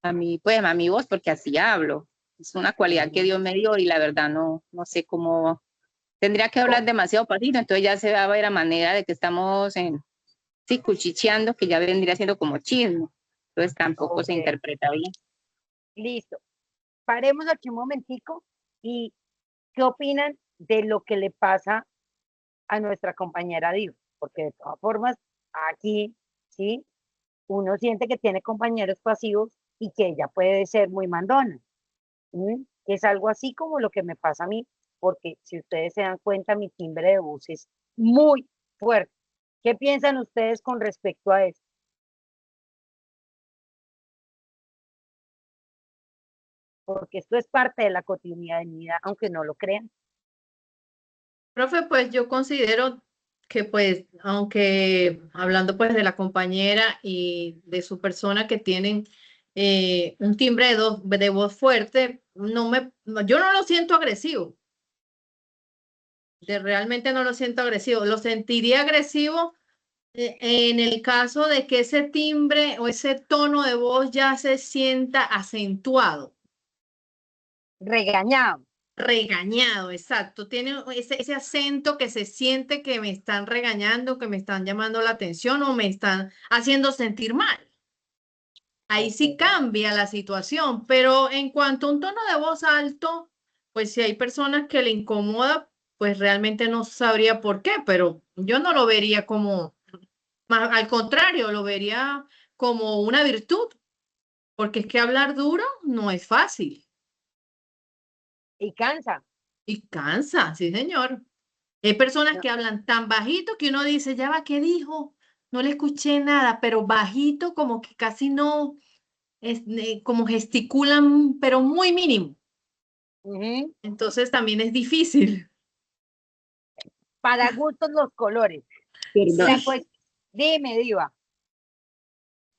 a mi voz, porque así hablo. Es una cualidad que Dios me dio y la verdad no sé cómo. Tendría que hablar demasiado pasito, entonces ya se va a ver a manera de que estamos sí, cuchicheando, que ya vendría siendo como chisme. Entonces tampoco se Ok, interpreta bien. listo. Paremos aquí un momentico y ¿qué opinan de lo que le pasa a nuestra compañera Diva? Porque de todas formas, aquí, ¿sí? Uno siente que tiene compañeros pasivos y que ella puede ser muy mandona. Es algo así como lo que me pasa a mí, porque si ustedes se dan cuenta, mi timbre de voz es muy fuerte. ¿Qué piensan ustedes con respecto a eso? Porque esto es parte de la cotidianidad, aunque no lo crean. Profe, pues yo considero que pues, aunque hablando pues de la compañera y de su persona que tienen un timbre de voz fuerte, yo no lo siento agresivo, realmente no lo siento agresivo, lo sentiría agresivo en el caso de que ese timbre o ese tono de voz ya se sienta acentuado. Regañado. Regañado, exacto. Tiene ese acento que se siente que me están regañando, que me están llamando la atención o me están haciendo sentir mal. Ahí sí Ok. cambia la situación, pero en cuanto a un tono de voz alto, pues si hay personas que le incomoda, pues realmente no sabría por qué, pero yo no lo vería como, al contrario, lo vería como una virtud, porque es que hablar duro no es fácil Y cansa. y cansa, sí, señor. Hay personas No, que hablan tan bajito que uno dice, ya va, ¿qué dijo? No le escuché nada, pero bajito como que casi no, como gesticulan, pero muy mínimo. ujú. Entonces también es difícil. Para gustos los colores. Perdón, La cuestión, dime, Diva.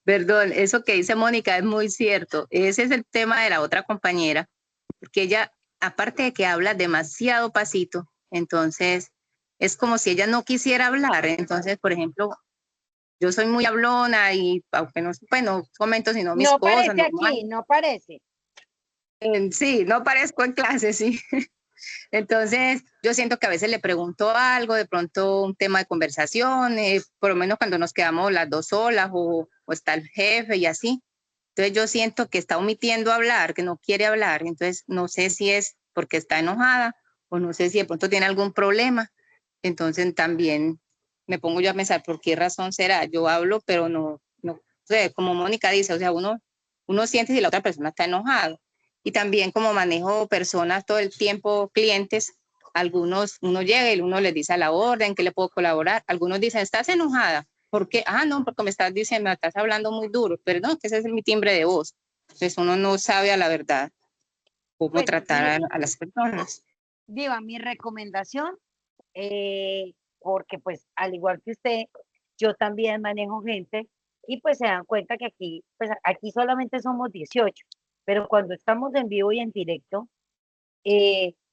perdón, eso que dice Mónica es muy cierto. Ese es el tema de la otra compañera, porque ella, aparte de que habla demasiado pasito, entonces es como si ella no quisiera hablar. Entonces, por ejemplo, yo soy muy hablona y aunque no, pues no comento sino mis No cosas, parece normal. aquí, no parece. Sí, no parezco en clase, sí. Entonces, yo siento que a veces le pregunto algo, de pronto un tema de conversación, por lo menos cuando nos quedamos las dos solas o está el jefe y así. Entonces, yo siento que está omitiendo hablar, que no quiere hablar. Entonces, no sé si es porque está enojada o no sé si de pronto tiene algún problema. Entonces, también me pongo yo a pensar por qué razón será. Yo hablo, pero no, o sea, como Mónica dice, o sea, uno siente si la otra persona está enojada. Y también como manejo personas todo el tiempo, clientes, algunos, uno llega y uno les dice a la orden, ¿qué le puedo colaborar? Algunos dicen, ¿estás enojada? ¿Por qué? Ah, no, porque me estás diciendo, me estás hablando muy duro. Perdón, que ese es mi timbre de voz. Entonces uno no sabe a la verdad cómo Pues, tratar a las personas. Diva, mi recomendación, porque pues al igual que usted, yo también manejo gente y pues se dan cuenta que aquí, pues aquí solamente somos 18, pero cuando estamos en vivo y en directo,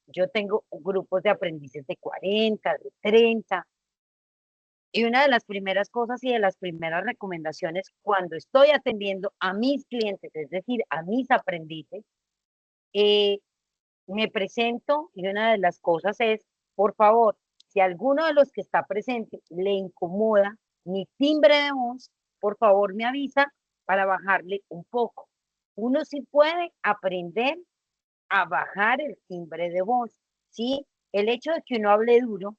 yo tengo grupos de aprendices de 40, de 30, y una de las primeras cosas y de las primeras recomendaciones cuando estoy atendiendo a mis clientes, es decir, a mis aprendices, eh, me presento y una de las cosas es, por favor, si alguno de los que está presente le incomoda mi timbre de voz, por favor me avisa para bajarle un poco. Uno sí puede aprender a bajar el timbre de voz, ¿sí? El hecho de que uno hable duro,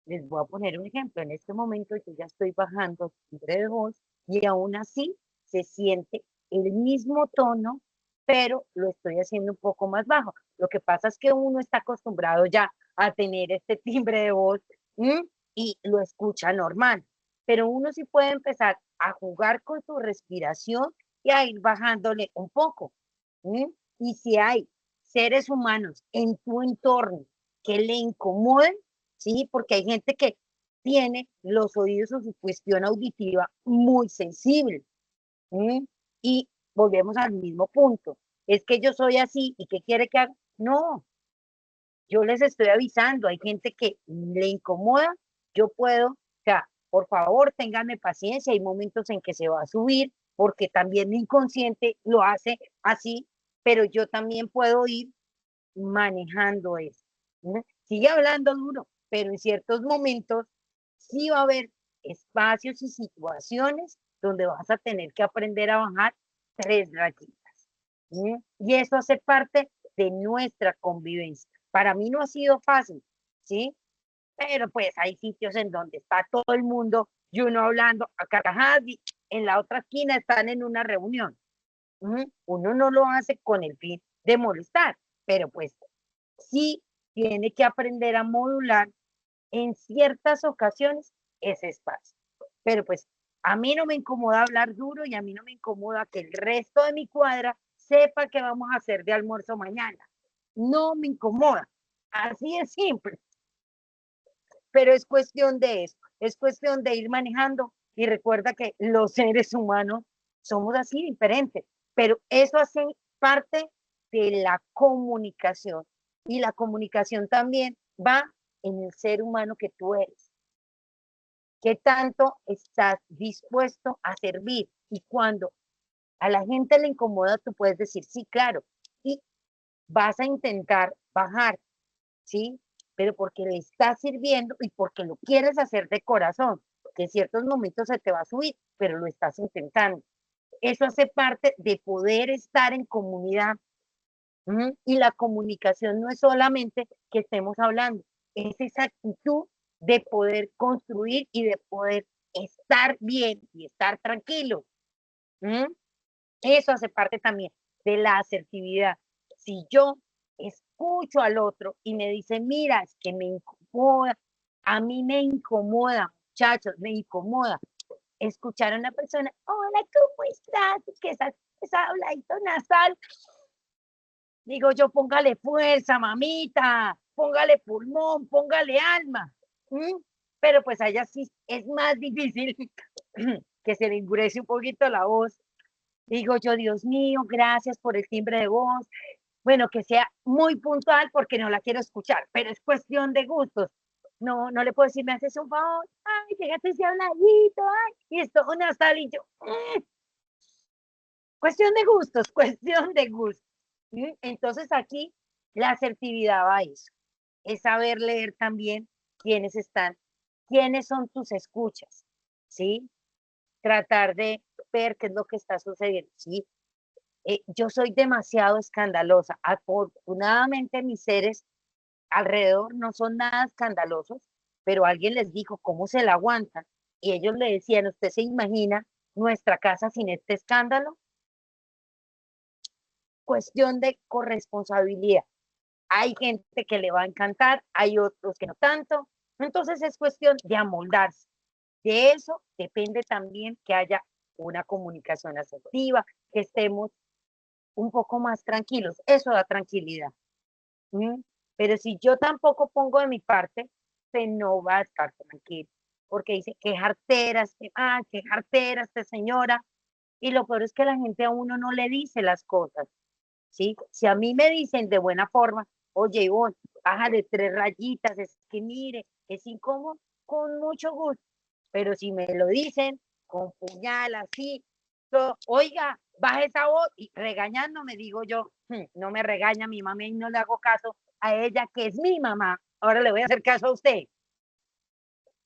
les voy a poner un ejemplo, en este momento yo ya estoy bajando el timbre de voz y aún así se siente el mismo tono, pero lo estoy haciendo un poco más bajo. Lo que pasa es que uno está acostumbrado ya a tener este timbre de voz, ¿m? Y lo escucha normal, pero uno sí puede empezar a jugar con su respiración y a ir bajándole un poco. ¿M? Y si hay seres humanos en tu entorno que le incomoden, ¿sí? Porque hay gente que tiene los oídos o su cuestión auditiva muy sensible. ¿Mm? Y volvemos al mismo punto. Es que yo soy así y ¿qué quiere que haga? No, yo les estoy avisando. Hay gente que le incomoda, yo puedo, o sea, por favor, ténganme paciencia. Hay momentos en que se va a subir porque también mi inconsciente lo hace así, pero yo también puedo ir manejando eso. ¿No? Sigue hablando duro, pero en ciertos momentos sí va a haber espacios y situaciones donde vas a tener que aprender a bajar 3 rayitas. ¿Sí? Y eso hace parte de nuestra convivencia. Para mí no ha sido fácil, ¿sí? Pero pues hay sitios en donde está todo el mundo y uno hablando a carcajadas y en la otra esquina están en una reunión. Uno no lo hace con el fin de molestar, pero pues sí tiene que aprender a modular en ciertas ocasiones ese espacio. Pero pues a mí no me incomoda hablar duro y a mí no me incomoda que el resto de mi cuadra sepa qué vamos a hacer de almuerzo mañana. No me incomoda. Así es simple. Pero es cuestión de eso, es cuestión de ir manejando y recuerda que los seres humanos somos así diferentes, pero eso hace parte de la comunicación y la comunicación también va en el ser humano que tú eres. ¿Qué tanto estás dispuesto a servir? Y cuando a la gente le incomoda, tú puedes decir, sí, claro, y vas a intentar bajar, ¿sí? Pero porque le estás sirviendo y porque lo quieres hacer de corazón, que en ciertos momentos se te va a subir, pero lo estás intentando. Eso hace parte de poder estar en comunidad. Y la comunicación no es solamente que estemos hablando, es esa actitud de poder construir y de poder estar bien y estar tranquilo. Eso hace parte también de la asertividad. Si yo escucho al otro y me dice, mira, es que me incomoda, a mí me incomoda, muchachos, me incomoda escuchar a una persona, hola, ¿cómo estás? Que esa habladito nasal. Digo yo, póngale fuerza, mamita, póngale pulmón, póngale alma. Pero pues a ella sí es más difícil que se le endurece un poquito la voz. Digo yo, Dios mío, gracias por el timbre de voz. Bueno, que sea muy puntual porque no la quiero escuchar, pero es cuestión de gustos. No, no le puedo decir, me haces un favor, ay, fíjate ese habladito, ay, y esto, una sal y yo. Cuestión de gustos, cuestión de gustos. Entonces aquí la asertividad va a eso, es saber leer también quiénes están, quiénes son tus escuchas, ¿sí? Tratar de ver qué es lo que está sucediendo, ¿sí? Yo soy demasiado escandalosa. Afortunadamente mis seres alrededor no son nada escandalosos, pero alguien les dijo cómo se la aguantan y ellos le decían, ¿usted se imagina nuestra casa sin este escándalo? Cuestión de corresponsabilidad. Hay gente que le va a encantar, hay otros que no tanto. Entonces es cuestión de amoldarse. De eso depende también que haya una comunicación asertiva, que estemos un poco más tranquilos. Eso da tranquilidad. Pero si yo tampoco pongo de mi parte, se no va a estar tranquilo. Porque dice, qué jartera, qué jartera esta señora. Y lo peor es que la gente a uno no le dice las cosas. ¿Sí? Si a mí me dicen de buena forma, oye, Ivonne, bájale 3 rayitas, es que mire, es incómodo, con mucho gusto. Pero si me lo dicen con puñal así, oiga, baja esa voz y regañándome, digo yo, no me regaña mi mamá y no le hago caso a ella, que es mi mamá, ahora le voy a hacer caso a usted.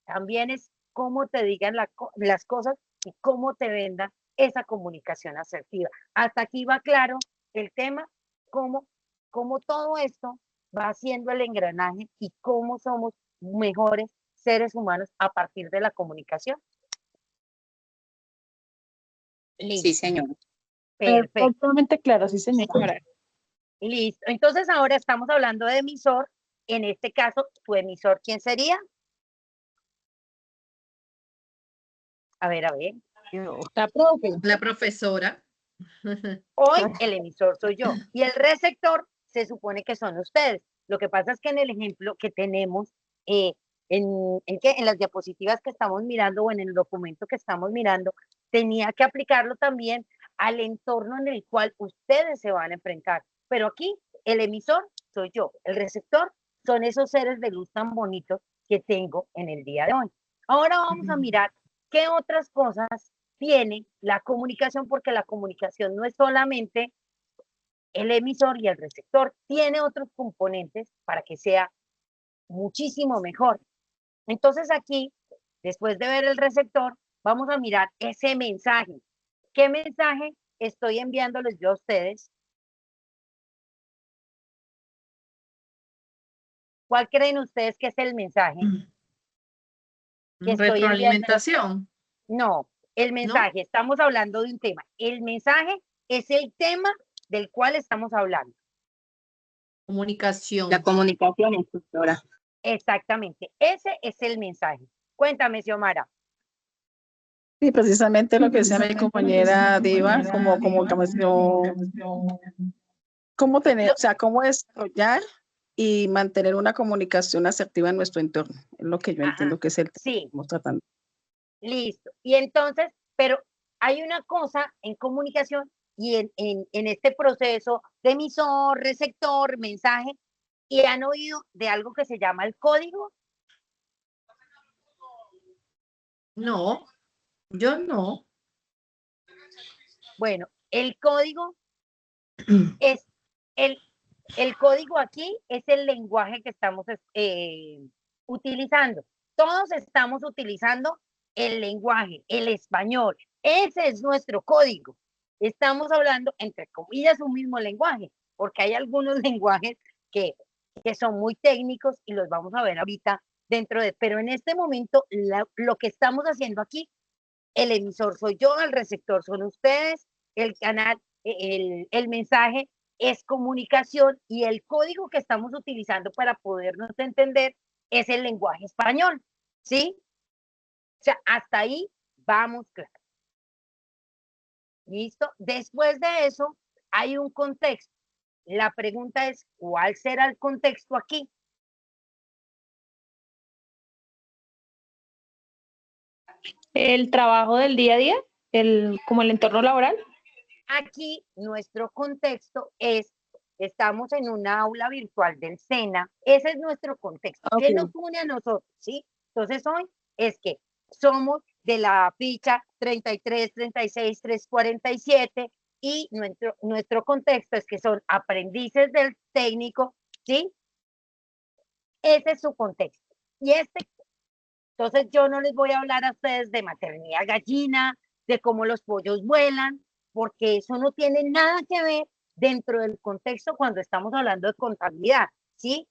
También es cómo te digan las cosas y cómo te vendan esa comunicación asertiva. Hasta aquí va claro el tema, cómo todo esto va haciendo el engranaje y cómo somos mejores seres humanos a partir de la comunicación. Listo. Sí, señor. Perfecto. Totalmente claro, sí, señora. Listo. Entonces ahora estamos hablando de emisor. En este caso, tu emisor, ¿quién sería? A ver, Yo. La profesora. Hoy el emisor soy yo y el receptor se supone que son ustedes. Lo que pasa es que en el ejemplo que tenemos, en las diapositivas que estamos mirando o en el documento que estamos mirando, tenía que aplicarlo también al entorno en el cual ustedes se van a enfrentar. Pero aquí el emisor soy yo, el receptor son esos seres de luz tan bonitos que tengo en el día de hoy. Ahora vamos a mirar qué otras cosas tiene la comunicación, porque la comunicación no es solamente el emisor y el receptor tiene otros componentes para que sea muchísimo mejor. Entonces aquí, después de ver el receptor, vamos a mirar ese mensaje. ¿Qué mensaje estoy enviándoles yo a ustedes? ¿Cuál creen ustedes que es el mensaje que estoy enviando? Retroalimentación, No, el ¿no? mensaje, estamos hablando de un tema. El mensaje es el tema del cual estamos hablando. Comunicación. La comunicación, instructora. Exactamente, ese es el mensaje. Cuéntame, Xiomara. Y precisamente lo que decía mi compañera Diva, cómo tener, o sea, cómo desarrollar y mantener una comunicación asertiva en nuestro entorno. Es lo que yo Ajá, entiendo que es el tema que sí, estamos tratando. listo. Y entonces, pero hay una cosa en comunicación y en este proceso de emisor, receptor, mensaje, y han oído de algo que se llama el código. No, yo no. Bueno, el código es el código aquí es el lenguaje que estamos utilizando. Todos estamos utilizando el lenguaje, el español. Ese es nuestro código. Estamos hablando, entre comillas, un mismo lenguaje, porque hay algunos lenguajes que, que son muy técnicos y los vamos a ver ahorita dentro de, pero en este momento lo que estamos haciendo aquí, el emisor soy yo, el receptor son ustedes, el canal, el mensaje es comunicación y el código que estamos utilizando para podernos entender es el lenguaje español, ¿sí? O sea, hasta ahí vamos claro. ¿Listo? Después de eso, hay un contexto. La pregunta es, ¿cuál será el contexto aquí? El trabajo del día a día, como el entorno laboral. Aquí nuestro contexto es, estamos en una aula virtual del SENA, ese es nuestro contexto. ¿Qué Ok. nos une a nosotros? ¿Sí? Entonces hoy es que somos de la ficha 33, 36, 347 y nuestro contexto es que son aprendices del técnico, ¿sí? Ese es su contexto. Y entonces yo no les voy a hablar a ustedes de maternidad gallina, de cómo los pollos vuelan, porque eso no tiene nada que ver dentro del contexto cuando estamos hablando de contabilidad, ¿sí?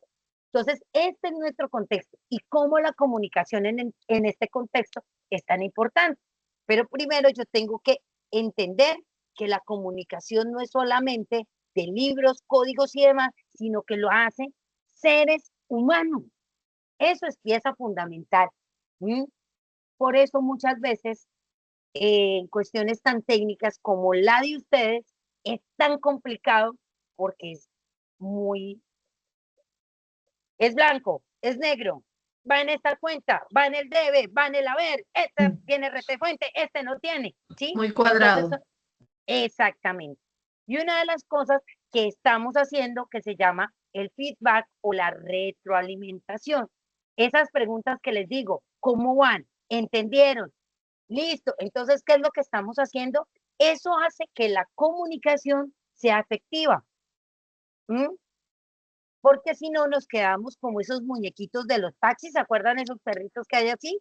Entonces, este es nuestro contexto y cómo la comunicación en este contexto es tan importante. Pero primero yo tengo que entender que la comunicación no es solamente de libros, códigos y demás, sino que lo hacen seres humanos. Eso es pieza fundamental. ¿Mm? Por eso muchas veces en cuestiones tan técnicas como la de ustedes es tan complicado porque es muy, es blanco, es negro, va en esta cuenta, va en el debe, va en el haber, este tiene retefuente, este no tiene, ¿sí? Muy Entonces, cuadrado. exactamente. Y una de las cosas que estamos haciendo que se llama el feedback o la retroalimentación. Esas preguntas que les digo, ¿cómo van? ¿Entendieron? Listo. Entonces, ¿qué es lo que estamos haciendo? Eso hace que la comunicación sea efectiva. ¿Mm? Porque si no, nos quedamos como esos muñequitos de los taxis, ¿se acuerdan esos perritos que hay así?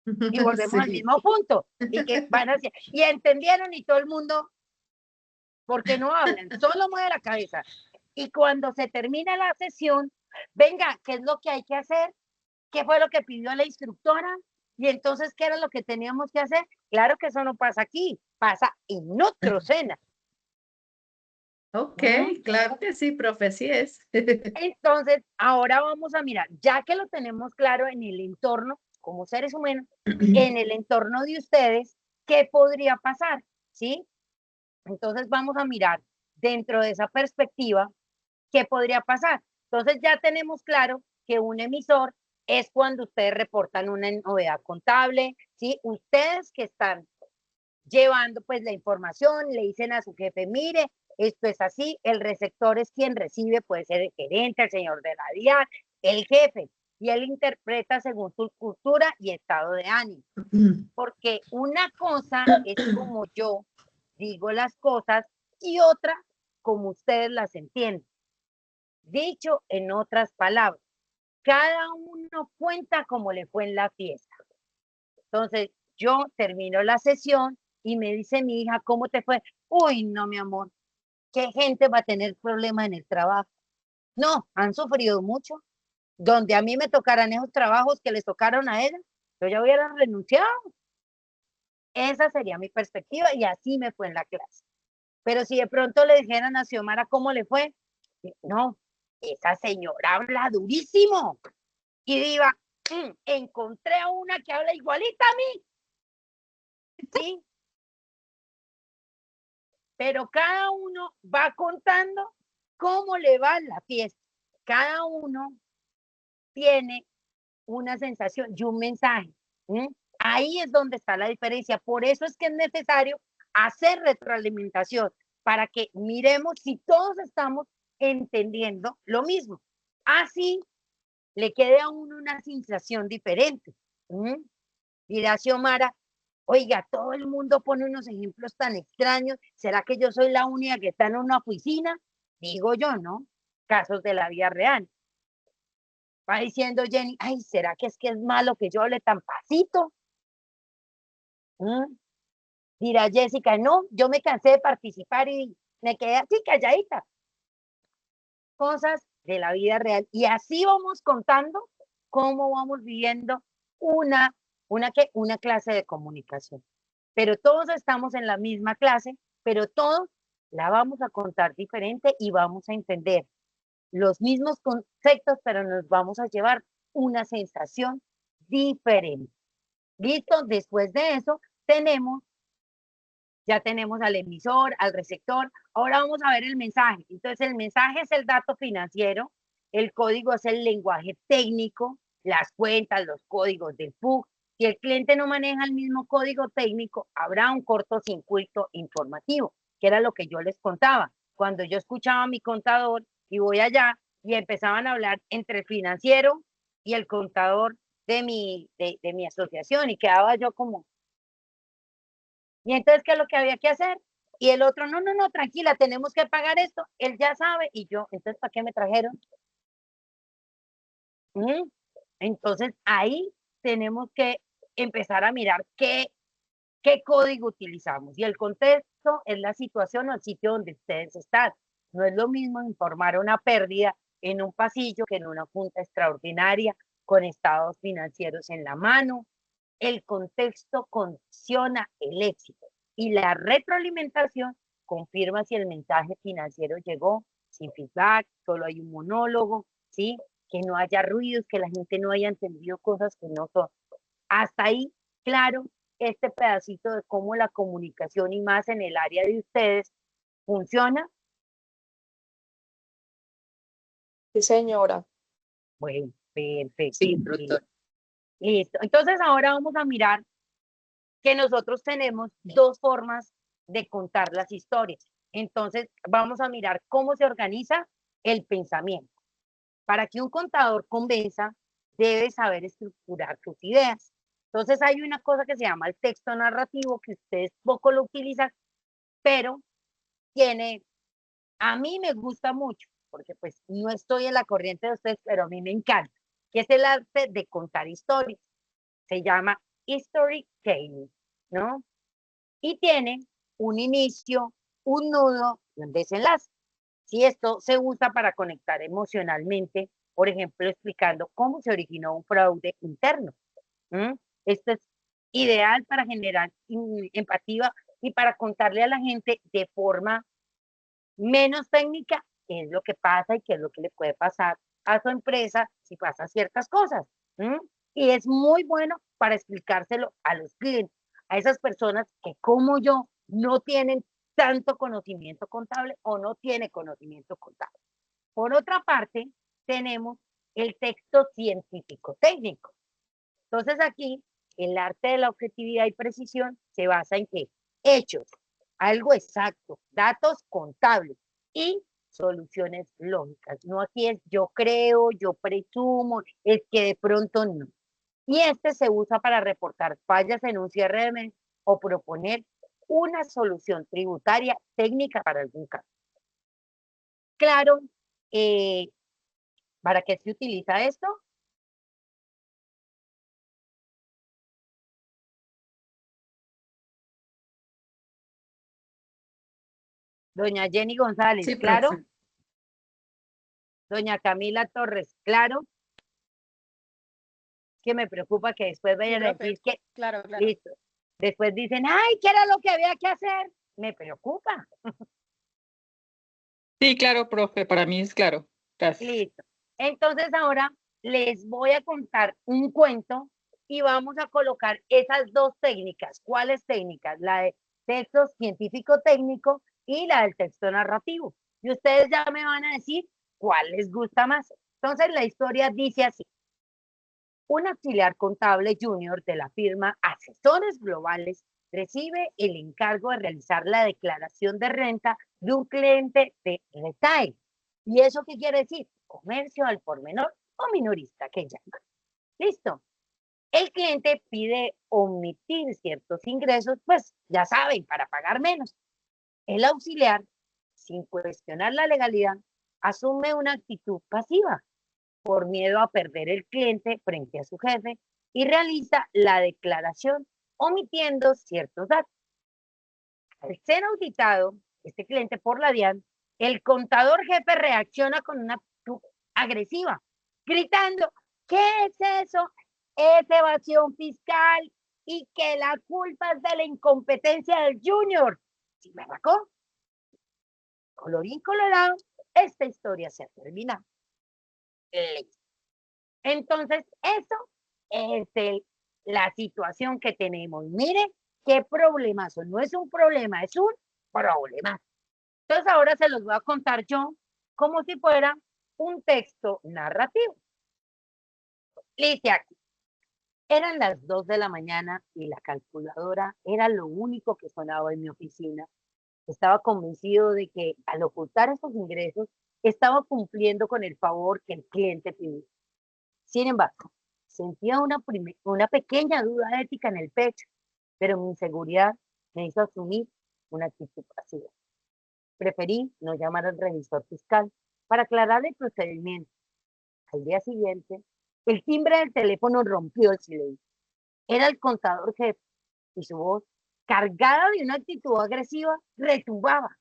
Y volvemos al Sí. mismo punto. Y que van hacia, y entendieron y todo el mundo, porque no hablan, solo mueve la cabeza. Y cuando se termina la sesión, venga, ¿qué es lo que hay que hacer? ¿Qué fue lo que pidió la instructora? Y entonces, ¿qué era lo que teníamos que hacer? Claro que eso no pasa aquí, pasa en otro SENA. Ok, ¿Mm? claro que sí, profe, sí es. Entonces, ahora vamos a mirar, ya que lo tenemos claro en el entorno, como seres humanos, en el entorno de ustedes, ¿qué podría pasar? ¿Sí? Entonces, vamos a mirar dentro de esa perspectiva, ¿qué podría pasar? Entonces, ya tenemos claro que un emisor es cuando ustedes reportan una novedad contable, ¿sí? Ustedes que están llevando pues la información, le dicen a su jefe, mire, esto es así, el receptor es quien recibe, puede ser el gerente, el señor de la DIAN, el jefe, y él interpreta según su cultura y estado de ánimo. Porque una cosa es como yo digo las cosas y otra como ustedes las entienden. Dicho en otras palabras, cada uno cuenta como le fue en la fiesta. Entonces, yo termino la sesión y me dice mi hija, ¿cómo te fue? Uy, no, mi amor, ¿qué gente va a tener problemas en el trabajo? No, han sufrido mucho. Donde a mí me tocaran esos trabajos que les tocaron a ella, yo ya hubiera renunciado. Esa sería mi perspectiva y así me fue en la clase. Pero si de pronto le dijeran a Xiomara cómo le fue, no, esa señora habla durísimo. Y diga, encontré a una que habla igualita a mí. ¿Sí? Pero cada uno va contando cómo le va en la fiesta. Cada uno tiene una sensación y un mensaje. Ahí es donde está la diferencia. Por eso es que es necesario hacer retroalimentación para que miremos si todos estamos entendiendo lo mismo. Así le quede a uno una sensación diferente. Dirá Xiomara, oiga, todo el mundo pone unos ejemplos tan extraños. ¿Será que yo soy la única que está en una oficina? Digo yo, ¿no? Casos de la vida real. Va diciendo Jenny, ay, ¿será que es malo que yo hable tan pasito? Dirá Jessica, no, yo me cansé de participar y me quedé así calladita. Cosas de la vida real. Y así vamos contando cómo vamos viviendo una clase de comunicación. Pero todos estamos en la misma clase, pero todos la vamos a contar diferente y vamos a entender los mismos conceptos, pero nos vamos a llevar una sensación diferente. ¿Listo? Después de eso, ya tenemos al emisor, al receptor. Ahora vamos a ver el mensaje. Entonces, el mensaje es el dato financiero, el código es el lenguaje técnico, las cuentas, los códigos del PUC. Si el cliente no maneja el mismo código técnico, habrá un cortocircuito informativo, que era lo que yo les contaba. Cuando yo escuchaba a mi contador y voy allá y empezaban a hablar entre el financiero y el contador de mi asociación y quedaba yo como, y entonces, ¿qué es lo que había que hacer? Y el otro, no, tranquila, tenemos que pagar esto. Él ya sabe. Y yo, entonces, ¿para qué me trajeron? Entonces, ahí tenemos que empezar a mirar qué código utilizamos. Y el contexto es la situación o el sitio donde ustedes están. No es lo mismo informar una pérdida en un pasillo que en una junta extraordinaria con estados financieros en la mano. El contexto condiciona el éxito y la retroalimentación confirma si el mensaje financiero llegó sin feedback, solo hay un monólogo, ¿sí? Que no haya ruidos, que la gente no haya entendido cosas que no son. Hasta ahí, claro, este pedacito de cómo la comunicación y más en el área de ustedes funciona. Sí, señora. Bueno, perfecto. Sí, doctor. Listo. Entonces ahora vamos a mirar que nosotros tenemos dos formas de contar las historias. Entonces, vamos a mirar cómo se organiza el pensamiento. Para que un contador convenza, debe saber estructurar sus ideas. Entonces, hay una cosa que se llama el texto narrativo, que ustedes poco lo utilizan, pero a mí me gusta mucho, porque pues no estoy en la corriente de ustedes, pero a mí me encanta, que es el arte de contar historias. Se llama storytelling, ¿no? Y tiene un inicio, un nudo y un desenlace. Si esto se usa para conectar emocionalmente, por ejemplo, explicando cómo se originó un fraude interno. Esto es ideal para generar empatía y para contarle a la gente de forma menos técnica qué es lo que pasa y qué es lo que le puede pasar a su empresa si pasa ciertas cosas. Y es muy bueno para explicárselo a los clientes, a esas personas que como yo no tienen tanto conocimiento contable o no tiene conocimiento contable. Por otra parte, tenemos el texto científico técnico. Entonces aquí, el arte de la objetividad y precisión se basa en qué? Hechos, algo exacto, datos contables y soluciones lógicas. No aquí es yo creo, yo presumo, es que de pronto no. Y este se usa para reportar fallas en un cierre de mes o proponer una solución tributaria técnica para algún caso. claro para qué se utiliza esto? Doña Jenny González, Sí, ¿claro? profe. Doña Camila Torres, ¿claro? Que me preocupa que después Sí, vayan a profe, decir que, claro, claro. listo. Después dicen, ay, ¿qué era lo que había que hacer? Me preocupa. Sí, claro, profe, para mí es claro. Gracias. Listo. Entonces ahora les voy a contar un cuento y vamos a colocar esas dos técnicas. ¿Cuáles técnicas? La de texto científico-técnico y la del texto narrativo. Y ustedes ya me van a decir cuál les gusta más. Entonces la historia dice así. Un auxiliar contable junior de la firma Asesores Globales recibe el encargo de realizar la declaración de renta de un cliente de retail. ¿Y eso qué quiere decir? Comercio al por menor o minorista que llama. Listo. El cliente pide omitir ciertos ingresos, pues ya saben, para pagar menos. El auxiliar, sin cuestionar la legalidad, asume una actitud pasiva por miedo a perder el cliente frente a su jefe y realiza la declaración omitiendo ciertos datos. Al ser auditado, este cliente por la DIAN, el contador jefe reacciona con una actitud agresiva, gritando, ¿qué es eso? Es evasión fiscal y que la culpa es de la incompetencia del junior. ¿Sí me sacó? Colorín colorado, esta historia se ha terminado. Entonces, eso es la situación que tenemos. Mire qué problemazo. No es un problema, es un problema. Entonces, ahora se los voy a contar yo como si fuera un texto narrativo. Dice aquí, eran las 2 de la mañana y la calculadora era lo único que sonaba en mi oficina. Estaba convencido de que al ocultar esos ingresos, estaba cumpliendo con el favor que el cliente pidió. Sin embargo, sentía una pequeña duda ética en el pecho, pero mi inseguridad me hizo asumir una actitud pasiva. Preferí no llamar al revisor fiscal para aclarar el procedimiento. Al día siguiente, el timbre del teléfono rompió el silencio. Era el contador jefe y su voz, cargada de una actitud agresiva, retumbaba.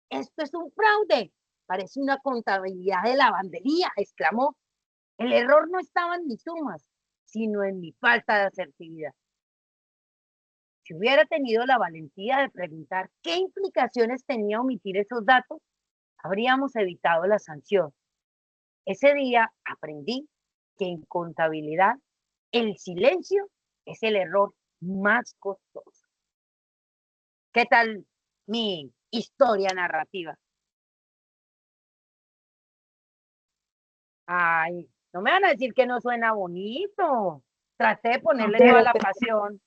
Esto es un fraude. Parece una contabilidad de lavandería, exclamó. El error no estaba en mis sumas, sino en mi falta de asertividad. Si hubiera tenido la valentía de preguntar qué implicaciones tenía omitir esos datos, habríamos evitado la sanción. Ese día aprendí que en contabilidad el silencio es el error más costoso. ¿Qué tal mi historia narrativa? Ay, no me van a decir que no suena bonito. Traté de ponerle toda la pasión.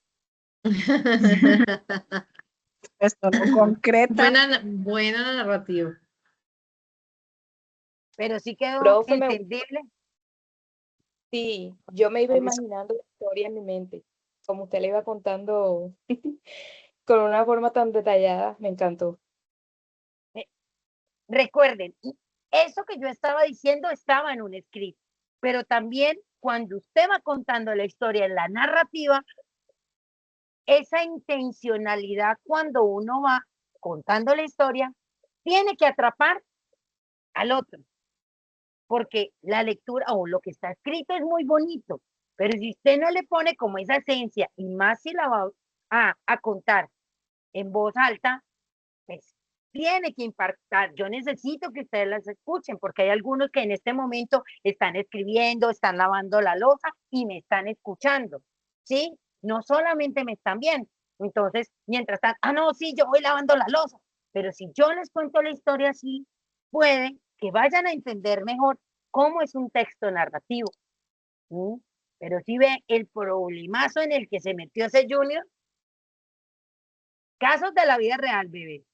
Esto no concreta. Buena narrativa. Pero sí quedó Profe, entendible. sí, yo me iba Ahí está. imaginando la historia en mi mente, como usted le iba contando con una forma tan detallada, me encantó. Recuerden, eso que yo estaba diciendo estaba en un script, pero también cuando usted va contando la historia en la narrativa, esa intencionalidad cuando uno va contando la historia, tiene que atrapar al otro, porque la lectura o lo que está escrito es muy bonito, pero si usted no le pone como esa esencia, y más si la va a contar en voz alta, pues tiene que impactar. Yo necesito que ustedes las escuchen, porque hay algunos que en este momento están escribiendo, están lavando la loza y me están escuchando, ¿sí? No solamente me están viendo. Entonces, mientras están, no, sí, yo voy lavando la loza, pero si yo les cuento la historia así, puede que vayan a entender mejor cómo es un texto narrativo. ¿Sí? Pero si ve el problemazo en el que se metió ese Junior, casos de la vida real, bebé.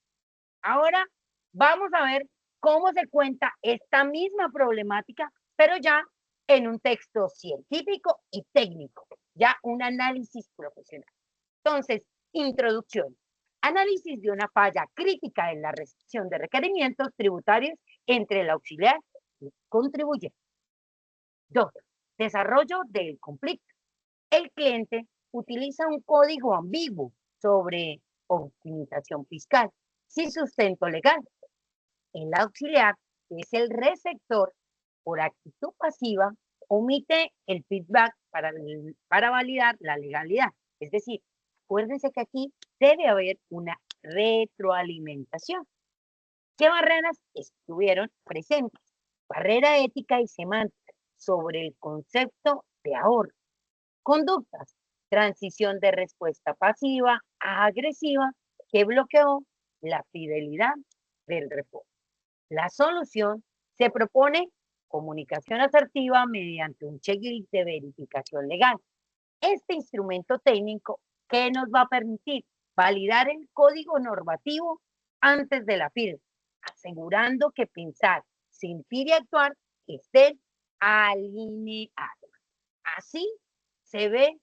Ahora vamos a ver cómo se cuenta esta misma problemática, pero ya en un texto científico y técnico, ya un análisis profesional. Entonces, introducción. Análisis de una falla crítica en la recepción de requerimientos tributarios entre el auxiliar y el contribuyente. 2. Desarrollo del conflicto. El cliente utiliza un código ambiguo sobre optimización fiscal sin sustento legal. El auxiliar, que es el receptor, por actitud pasiva, omite el feedback para validar la legalidad. Es decir, acuérdense que aquí debe haber una retroalimentación. ¿Qué barreras estuvieron presentes? Barrera ética y semántica sobre el concepto de ahorro. Conductas, transición de respuesta pasiva a agresiva que bloqueó la fidelidad del reporte. La solución se propone comunicación asertiva mediante un checklist de verificación legal. Este instrumento técnico que nos va a permitir validar el código normativo antes de la firma, asegurando que pensar, sentir y actuar estén alineados. Así se ve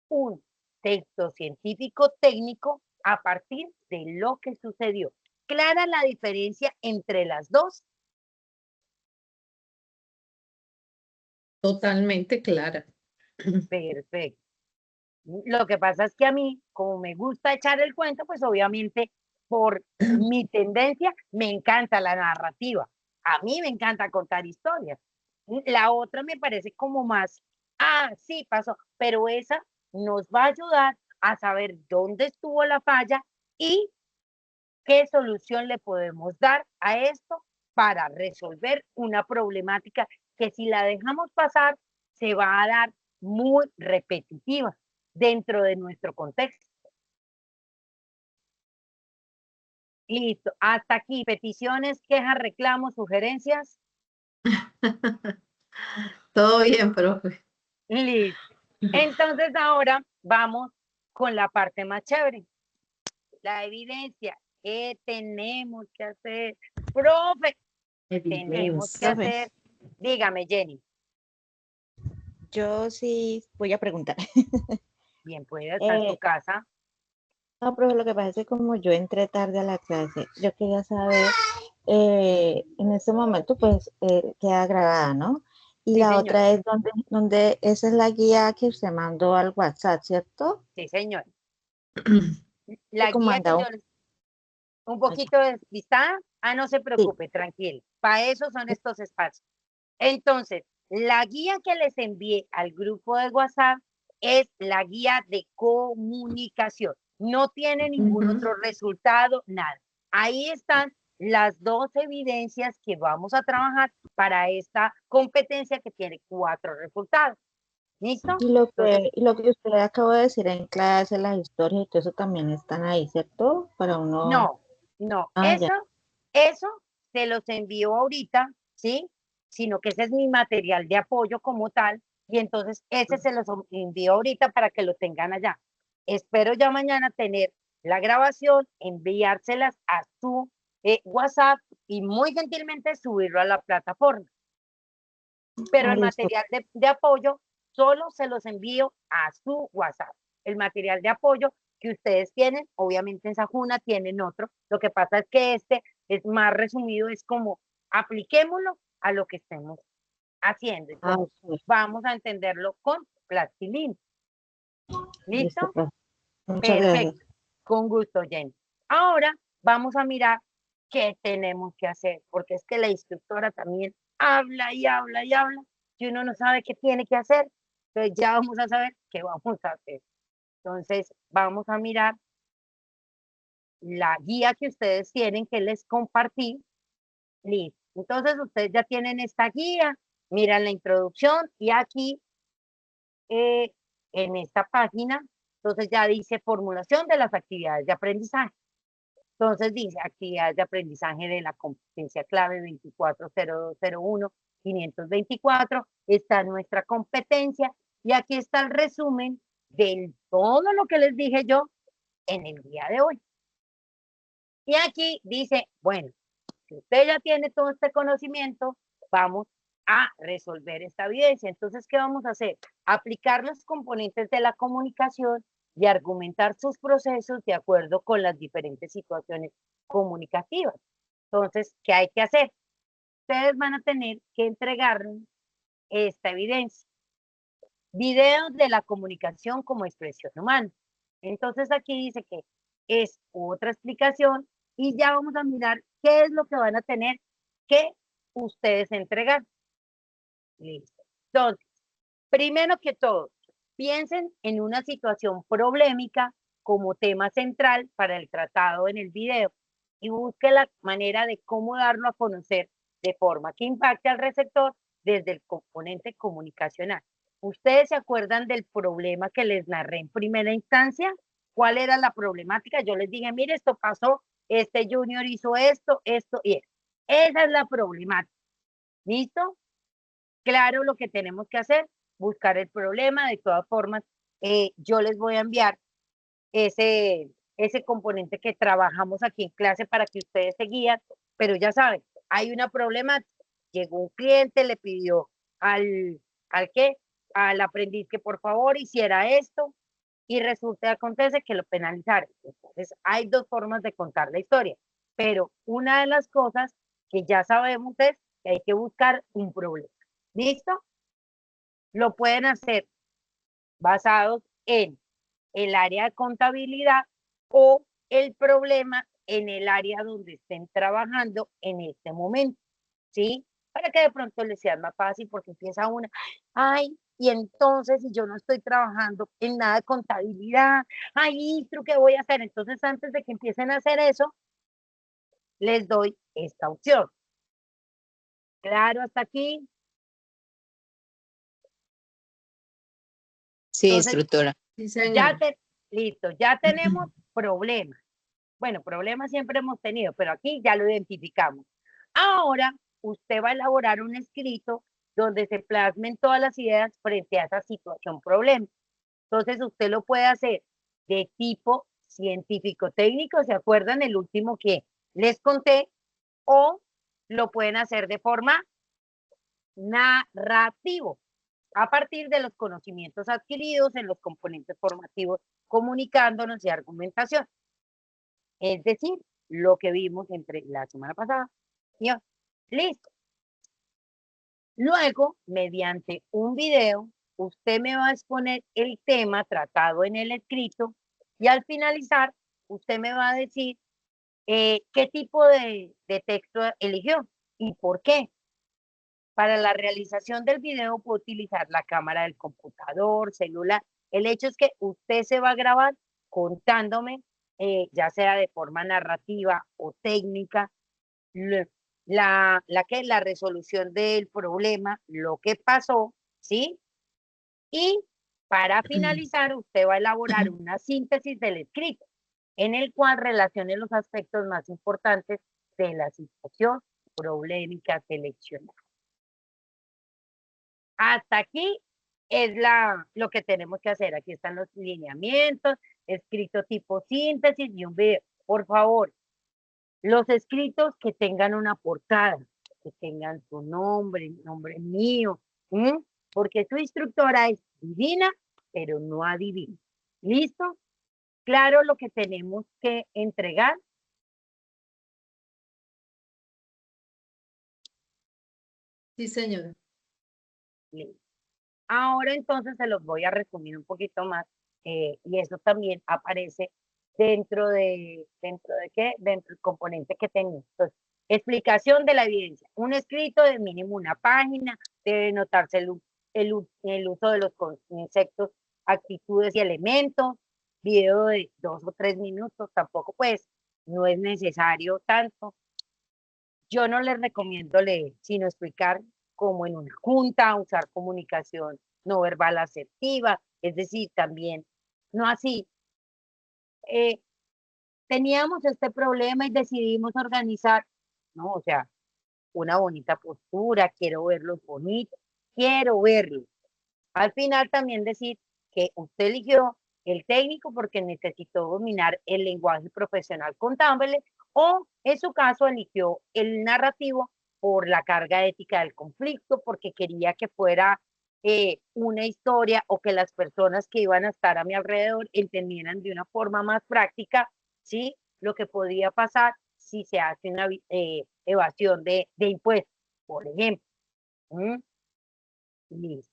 un texto científico técnico a partir de lo que sucedió. ¿Clara la diferencia entre las dos? Totalmente clara. Perfecto. Lo que pasa es que a mí, como me gusta echar el cuento, pues obviamente por mi tendencia me encanta la narrativa. A mí me encanta contar historias. La otra me parece como más, sí, pasó, pero esa nos va a ayudar a saber dónde estuvo la falla y qué solución le podemos dar a esto para resolver una problemática que si la dejamos pasar se va a dar muy repetitiva dentro de nuestro contexto. Listo, hasta aquí, peticiones, quejas, reclamos, sugerencias. Todo bien, profe. Listo. Entonces ahora vamos con la parte más chévere, la evidencia. ¿Qué tenemos que hacer? Profe, tenemos que Profe, hacer. Dígame, Jenny. yo sí voy a preguntar. Bien, puede estar en su casa. No, profe, lo que pasa es que como yo entré tarde a la clase, yo quería saber, en este momento pues queda grabada, ¿no? Y Sí, la señor. otra es donde esa es la guía que usted mandó al WhatsApp, ¿cierto? Sí, señor. Que La como guía que anda yo les... Un poquito despistada. No se sí, preocupe, tranquilo. Para eso son estos espacios. Entonces, la guía que les envié al grupo de WhatsApp es la guía de comunicación. No tiene ningún otro resultado, nada. Ahí están las dos evidencias que vamos a trabajar para esta competencia que tiene 4 resultados. ¿Listo? Entonces, y lo que usted acabó de decir en clase, las historias y todo eso también están ahí, ¿cierto? Para uno, no, ya. eso se los envío ahorita, ¿sí? Sino que ese es mi material de apoyo como tal, y entonces ese se los envío ahorita para que lo tengan allá. Espero ya mañana tener la grabación, enviárselas a su WhatsApp y muy gentilmente subirlo a la plataforma. Pero el Listo. material de apoyo solo se los envío a su WhatsApp. El material de apoyo que ustedes tienen, obviamente en Sajuna tienen otro. Lo que pasa es que este es más resumido, es como apliquémoslo a lo que estemos haciendo. Entonces, Sí. vamos a entenderlo con plastilina. Listo, ¿Listo? profe. Muchas Perfecto. gracias. Con gusto, Jenny. Ahora vamos a mirar qué tenemos que hacer, porque es que la instructora también habla y habla y habla, y uno no sabe qué tiene que hacer. Entonces ya vamos a saber qué vamos a hacer. Entonces vamos a mirar la guía que ustedes tienen que les compartí. Listo. Entonces ustedes ya tienen esta guía, miran la introducción y aquí en esta página, entonces ya dice formulación de las actividades de aprendizaje. Entonces dice actividades de aprendizaje de la competencia clave 240201-524. Está nuestra competencia y aquí está el resumen de todo lo que les dije yo en el día de hoy. Y aquí dice, bueno, si usted ya tiene todo este conocimiento, vamos a resolver esta evidencia. Entonces, ¿qué vamos a hacer? Aplicar los componentes de la comunicación y argumentar sus procesos de acuerdo con las diferentes situaciones comunicativas. Entonces, ¿qué hay que hacer? ustedes van a tener que entregarnos esta evidencia. Videos de la comunicación como expresión humana. Entonces aquí dice que es otra explicación y ya vamos a mirar qué es lo que van a tener que ustedes entregar. Listo. Entonces, primero que todo, piensen en una situación problemática como tema central para el tratado en el video y busque la manera de cómo darlo a conocer de forma que impacte al receptor desde el componente comunicacional. ¿Ustedes se acuerdan del problema que les narré en primera instancia? ¿Cuál era la problemática? Yo les dije, mire, esto pasó, este junior hizo esto, esto y esto. Esa es la problemática. ¿Listo? Claro, lo que tenemos que hacer, buscar el problema. De todas formas, yo les voy a enviar ese componente que trabajamos aquí en clase para que ustedes se guíen, pero ya saben, hay una problemática. Llegó un cliente, le pidió al aprendiz que por favor hiciera esto y resulta, acontece que lo penalizaron. Entonces, hay dos formas de contar la historia, pero una de las cosas que ya sabemos es que hay que buscar un problema. ¿Listo? Lo pueden hacer basados en el área de contabilidad o el problema en el área donde estén trabajando en este momento, ¿sí? Para que de pronto les sea más fácil porque empieza una, ay, y entonces si yo no estoy trabajando en nada de contabilidad, ay, ¿qué voy a hacer? Entonces antes de que empiecen a hacer eso, les doy esta opción. ¿Claro hasta aquí? Sí, Entonces, instructora. Sí, ya señor. listo, ya tenemos problemas. Bueno, problemas siempre hemos tenido, pero aquí ya lo identificamos. Ahora, usted va a elaborar un escrito donde se plasmen todas las ideas frente a esa situación problema. Entonces, usted lo puede hacer de tipo científico-técnico, ¿se acuerdan el último que les conté? O lo pueden hacer de forma narrativo, a partir de los conocimientos adquiridos en los componentes formativos, comunicándonos y argumentación. Es decir, lo que vimos entre la semana pasada y hoy. Listo. Luego, mediante un video, usted me va a exponer el tema tratado en el escrito y al finalizar, usted me va a decir qué tipo de texto eligió y por qué. Para la realización del video puede utilizar la cámara del computador, celular. El hecho es que usted se va a grabar contándome, ya sea de forma narrativa o técnica, la resolución del problema, lo que pasó, ¿sí? Y para finalizar, usted va a elaborar una síntesis del escrito, en el cual relacione los aspectos más importantes de la situación problemática seleccionada. Hasta aquí es lo que tenemos que hacer. Aquí están los lineamientos, escrito tipo síntesis y un video. Por favor, los escritos que tengan una portada, que tengan su nombre, nombre mío, porque su instructora es divina, pero no adivina. ¿Listo? Claro lo que tenemos que entregar. Sí, señor. Listo. Ahora entonces se los voy a resumir un poquito más y eso también aparece dentro de qué, dentro del componente que tenemos. Entonces, explicación de la evidencia. Un escrito de mínimo una página, debe notarse el uso de los conceptos, actitudes y elementos, video de 2 o 3 minutos, tampoco pues no es necesario tanto. Yo no les recomiendo leer, sino explicar como en una junta, usar comunicación no verbal asertiva, es decir, también, no así. Teníamos este problema y decidimos organizar, ¿no? O sea, una bonita postura, quiero verlos bonitos, quiero verlos. Al final también decir que usted eligió el técnico porque necesitó dominar el lenguaje profesional contable o en su caso eligió el narrativo por la carga ética del conflicto, porque quería que fuera una historia o que las personas que iban a estar a mi alrededor entendieran de una forma más práctica, ¿sí? Lo que podía pasar si se hace una evasión de impuestos. Por ejemplo, ¿m? Listo.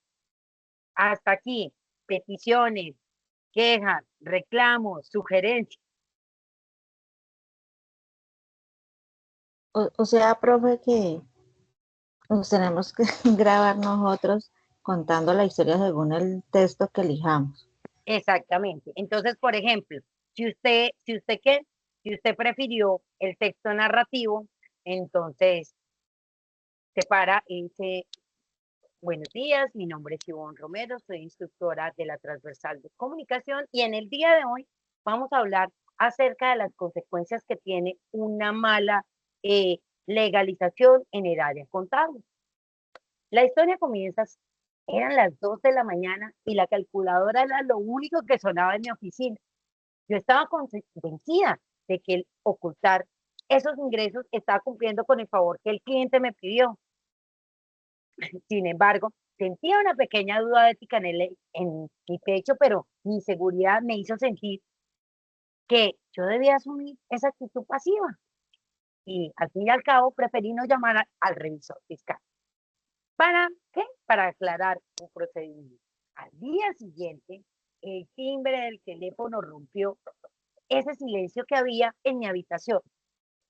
Hasta aquí, peticiones, quejas, reclamos, sugerencias. O sea, profe, que nos tenemos que grabar nosotros contando la historia según el texto que elijamos. Exactamente. Entonces, por ejemplo, si usted prefirió el texto narrativo, entonces se para y dice, buenos días, mi nombre es Ivonne Romero, soy instructora de la Transversal de Comunicación y en el día de hoy vamos a hablar acerca de las consecuencias que tiene una mala legalización en el área contable. La historia comienza así. Eran las 2 de la mañana y la calculadora era lo único que sonaba en mi oficina. Yo estaba convencida de que el ocultar esos ingresos estaba cumpliendo con el favor que el cliente me pidió. Sin embargo, sentía una pequeña duda ética en mi pecho, pero mi inseguridad me hizo sentir que yo debía asumir esa actitud pasiva. Y al fin y al cabo preferí no llamar al revisor fiscal. ¿Para qué? Para aclarar un procedimiento. Al día siguiente, el timbre del teléfono rompió ese silencio que había en mi habitación.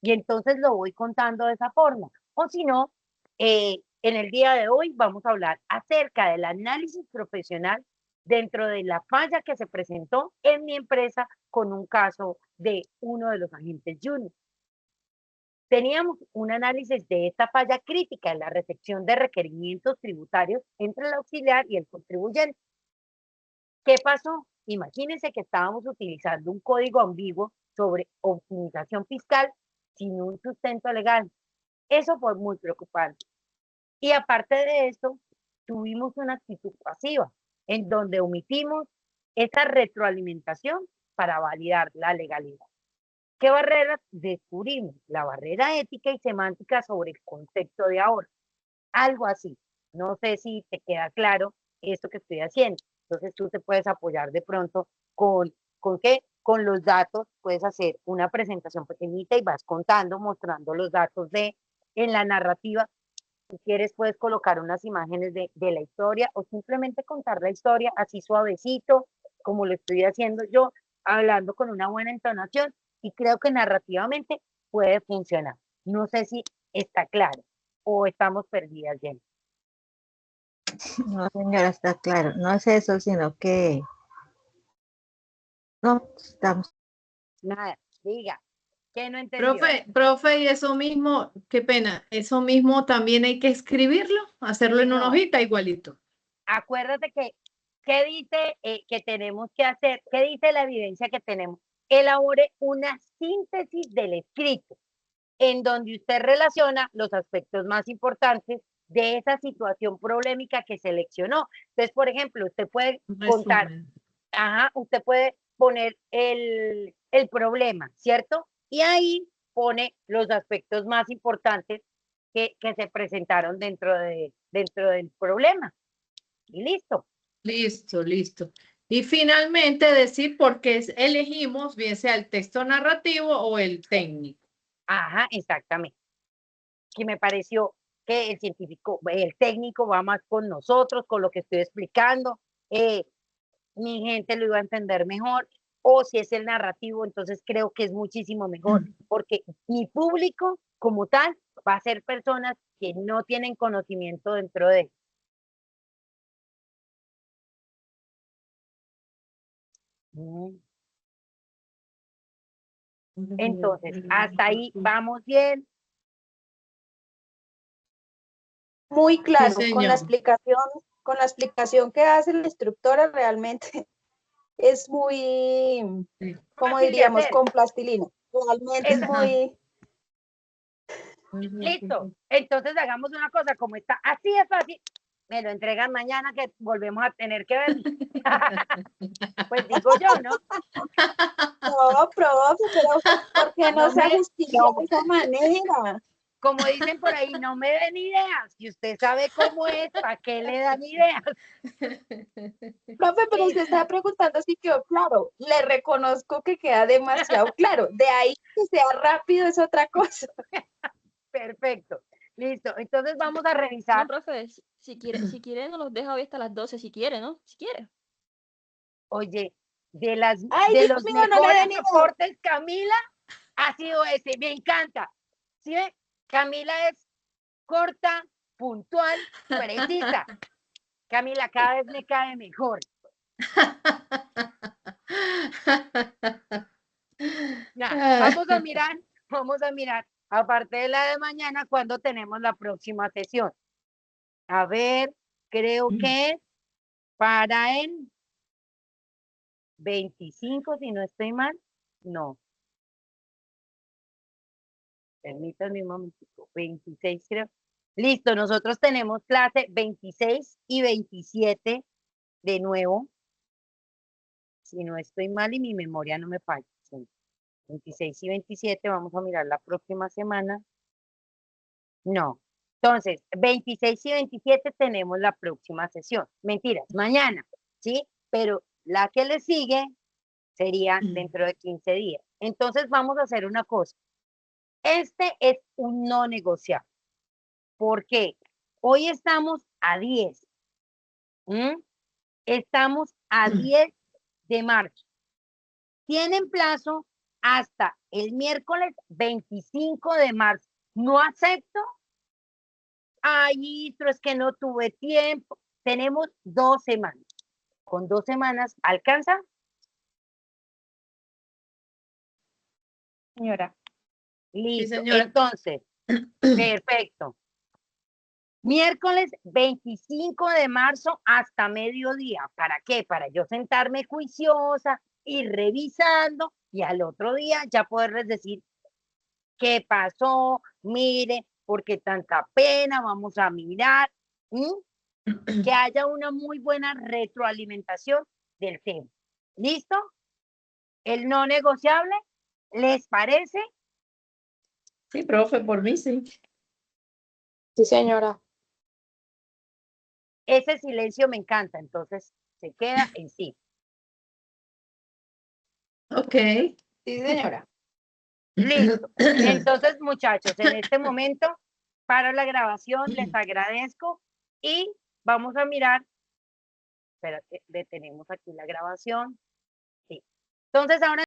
Y entonces lo voy contando de esa forma. O si no, en el día de hoy vamos a hablar acerca del análisis profesional dentro de la falla que se presentó en mi empresa con un caso de uno de los agentes junior. Teníamos un análisis de esta falla crítica en la recepción de requerimientos tributarios entre el auxiliar y el contribuyente. ¿Qué pasó? Imagínense que estábamos utilizando un código ambiguo sobre optimización fiscal sin un sustento legal. Eso fue muy preocupante. Y aparte de eso, tuvimos una actitud pasiva, en donde omitimos esa retroalimentación para validar la legalidad. ¿Qué barreras descubrimos? La barrera ética y semántica sobre el concepto de ahora. Algo así. No sé si te queda claro esto que estoy haciendo. Entonces tú te puedes apoyar de pronto ¿con qué? Con los datos, puedes hacer una presentación pequeñita y vas contando, mostrando los datos en la narrativa. Si quieres, puedes colocar unas imágenes de la historia o simplemente contar la historia así suavecito, como lo estoy haciendo yo, hablando con una buena entonación y creo que narrativamente puede funcionar. No sé si está claro o estamos perdidas, Jenny. No, señora, está claro. No es eso, sino que no estamos. Nada, diga, ¿qué no entendió? Profe, y eso mismo, qué pena, eso mismo también hay que escribirlo, hacerlo en una No. hojita igualito. Acuérdate que, ¿qué dice que tenemos que hacer? ¿Qué dice la evidencia que tenemos? Elabore una síntesis del escrito, en donde usted relaciona los aspectos más importantes de esa situación problemática que seleccionó. Entonces, por ejemplo, usted puede contar, usted puede poner el problema, ¿cierto? Y ahí pone los aspectos más importantes que se presentaron dentro del problema. Y listo. Listo. Y finalmente decir por qué elegimos, bien sea el texto narrativo o el técnico. Ajá, exactamente. Que me pareció que el técnico va más con nosotros, con lo que estoy explicando, mi gente lo iba a entender mejor, o si es el narrativo, entonces creo que es muchísimo mejor, porque mi público como tal va a ser personas que no tienen conocimiento dentro de. Entonces, hasta ahí vamos bien. Muy claro, Sí, con la señor. explicación que hace la instructora realmente es muy, como Fácil de diríamos, hacer. con plastilina. Realmente es muy, Listo. Entonces hagamos una cosa, como está así de fácil, me lo entregan mañana que volvemos a tener que ver. Pues digo yo, ¿no? no, profe, pero ¿por qué no se justicia de esa manera? Como dicen por ahí, no me den ideas. Si usted sabe cómo es, ¿para qué le dan ideas? Profe, pero usted está preguntando si quedó claro. Le reconozco que queda demasiado claro. De ahí que sea rápido es otra cosa. Perfecto. Listo, entonces vamos a No, revisar. profe, si quiere nos los deja hoy hasta las 12, si quiere, ¿no? Si quiere. Oye, Ay, de Dios los mío, no le mejores den idea. aportes, Camila, ha sido ese, me encanta. ¿Sí ve? Camila es corta, puntual, precisa. Camila cada vez me cae mejor. Ya, vamos a mirar, aparte de la de mañana, cuando tenemos la próxima sesión. A ver, creo que es para el 25, si no estoy mal. No. Permítanme un momentico. 26 creo. Listo, nosotros tenemos clase 26 y 27 de nuevo. Si no estoy mal y mi memoria no me falla. Sí. 26 y 27, vamos a mirar la próxima semana. No. Entonces, 26 y 27 tenemos la próxima sesión. Mentiras, mañana, ¿sí? Pero la que le sigue sería dentro de 15 días. Entonces, vamos a hacer una cosa. Este es un no negociable. ¿Por qué? Hoy estamos a 10. Estamos a 10 de marzo. Tienen plazo hasta el miércoles 25 de marzo. ¿No acepto? Ay, pero es que no tuve tiempo. Tenemos 2 semanas. Con 2 semanas, ¿alcanza? Señora. Listo. señora. Entonces, perfecto. Miércoles 25 de marzo hasta mediodía. ¿Para qué? Para yo sentarme juiciosa, ir revisando y al otro día ya poderles decir qué pasó, mire, porque tanta pena, vamos a mirar, que haya una muy buena retroalimentación del tema. ¿Listo? El no negociable, ¿les parece? Sí, profe, por mí sí. Sí, señora. Ese silencio me encanta, entonces se queda en sí. Ok. Sí, señora. Listo. Entonces, muchachos, en este momento, para la grabación, les agradezco y vamos a mirar. Espérate, detenemos aquí la grabación. Sí. Entonces, ahora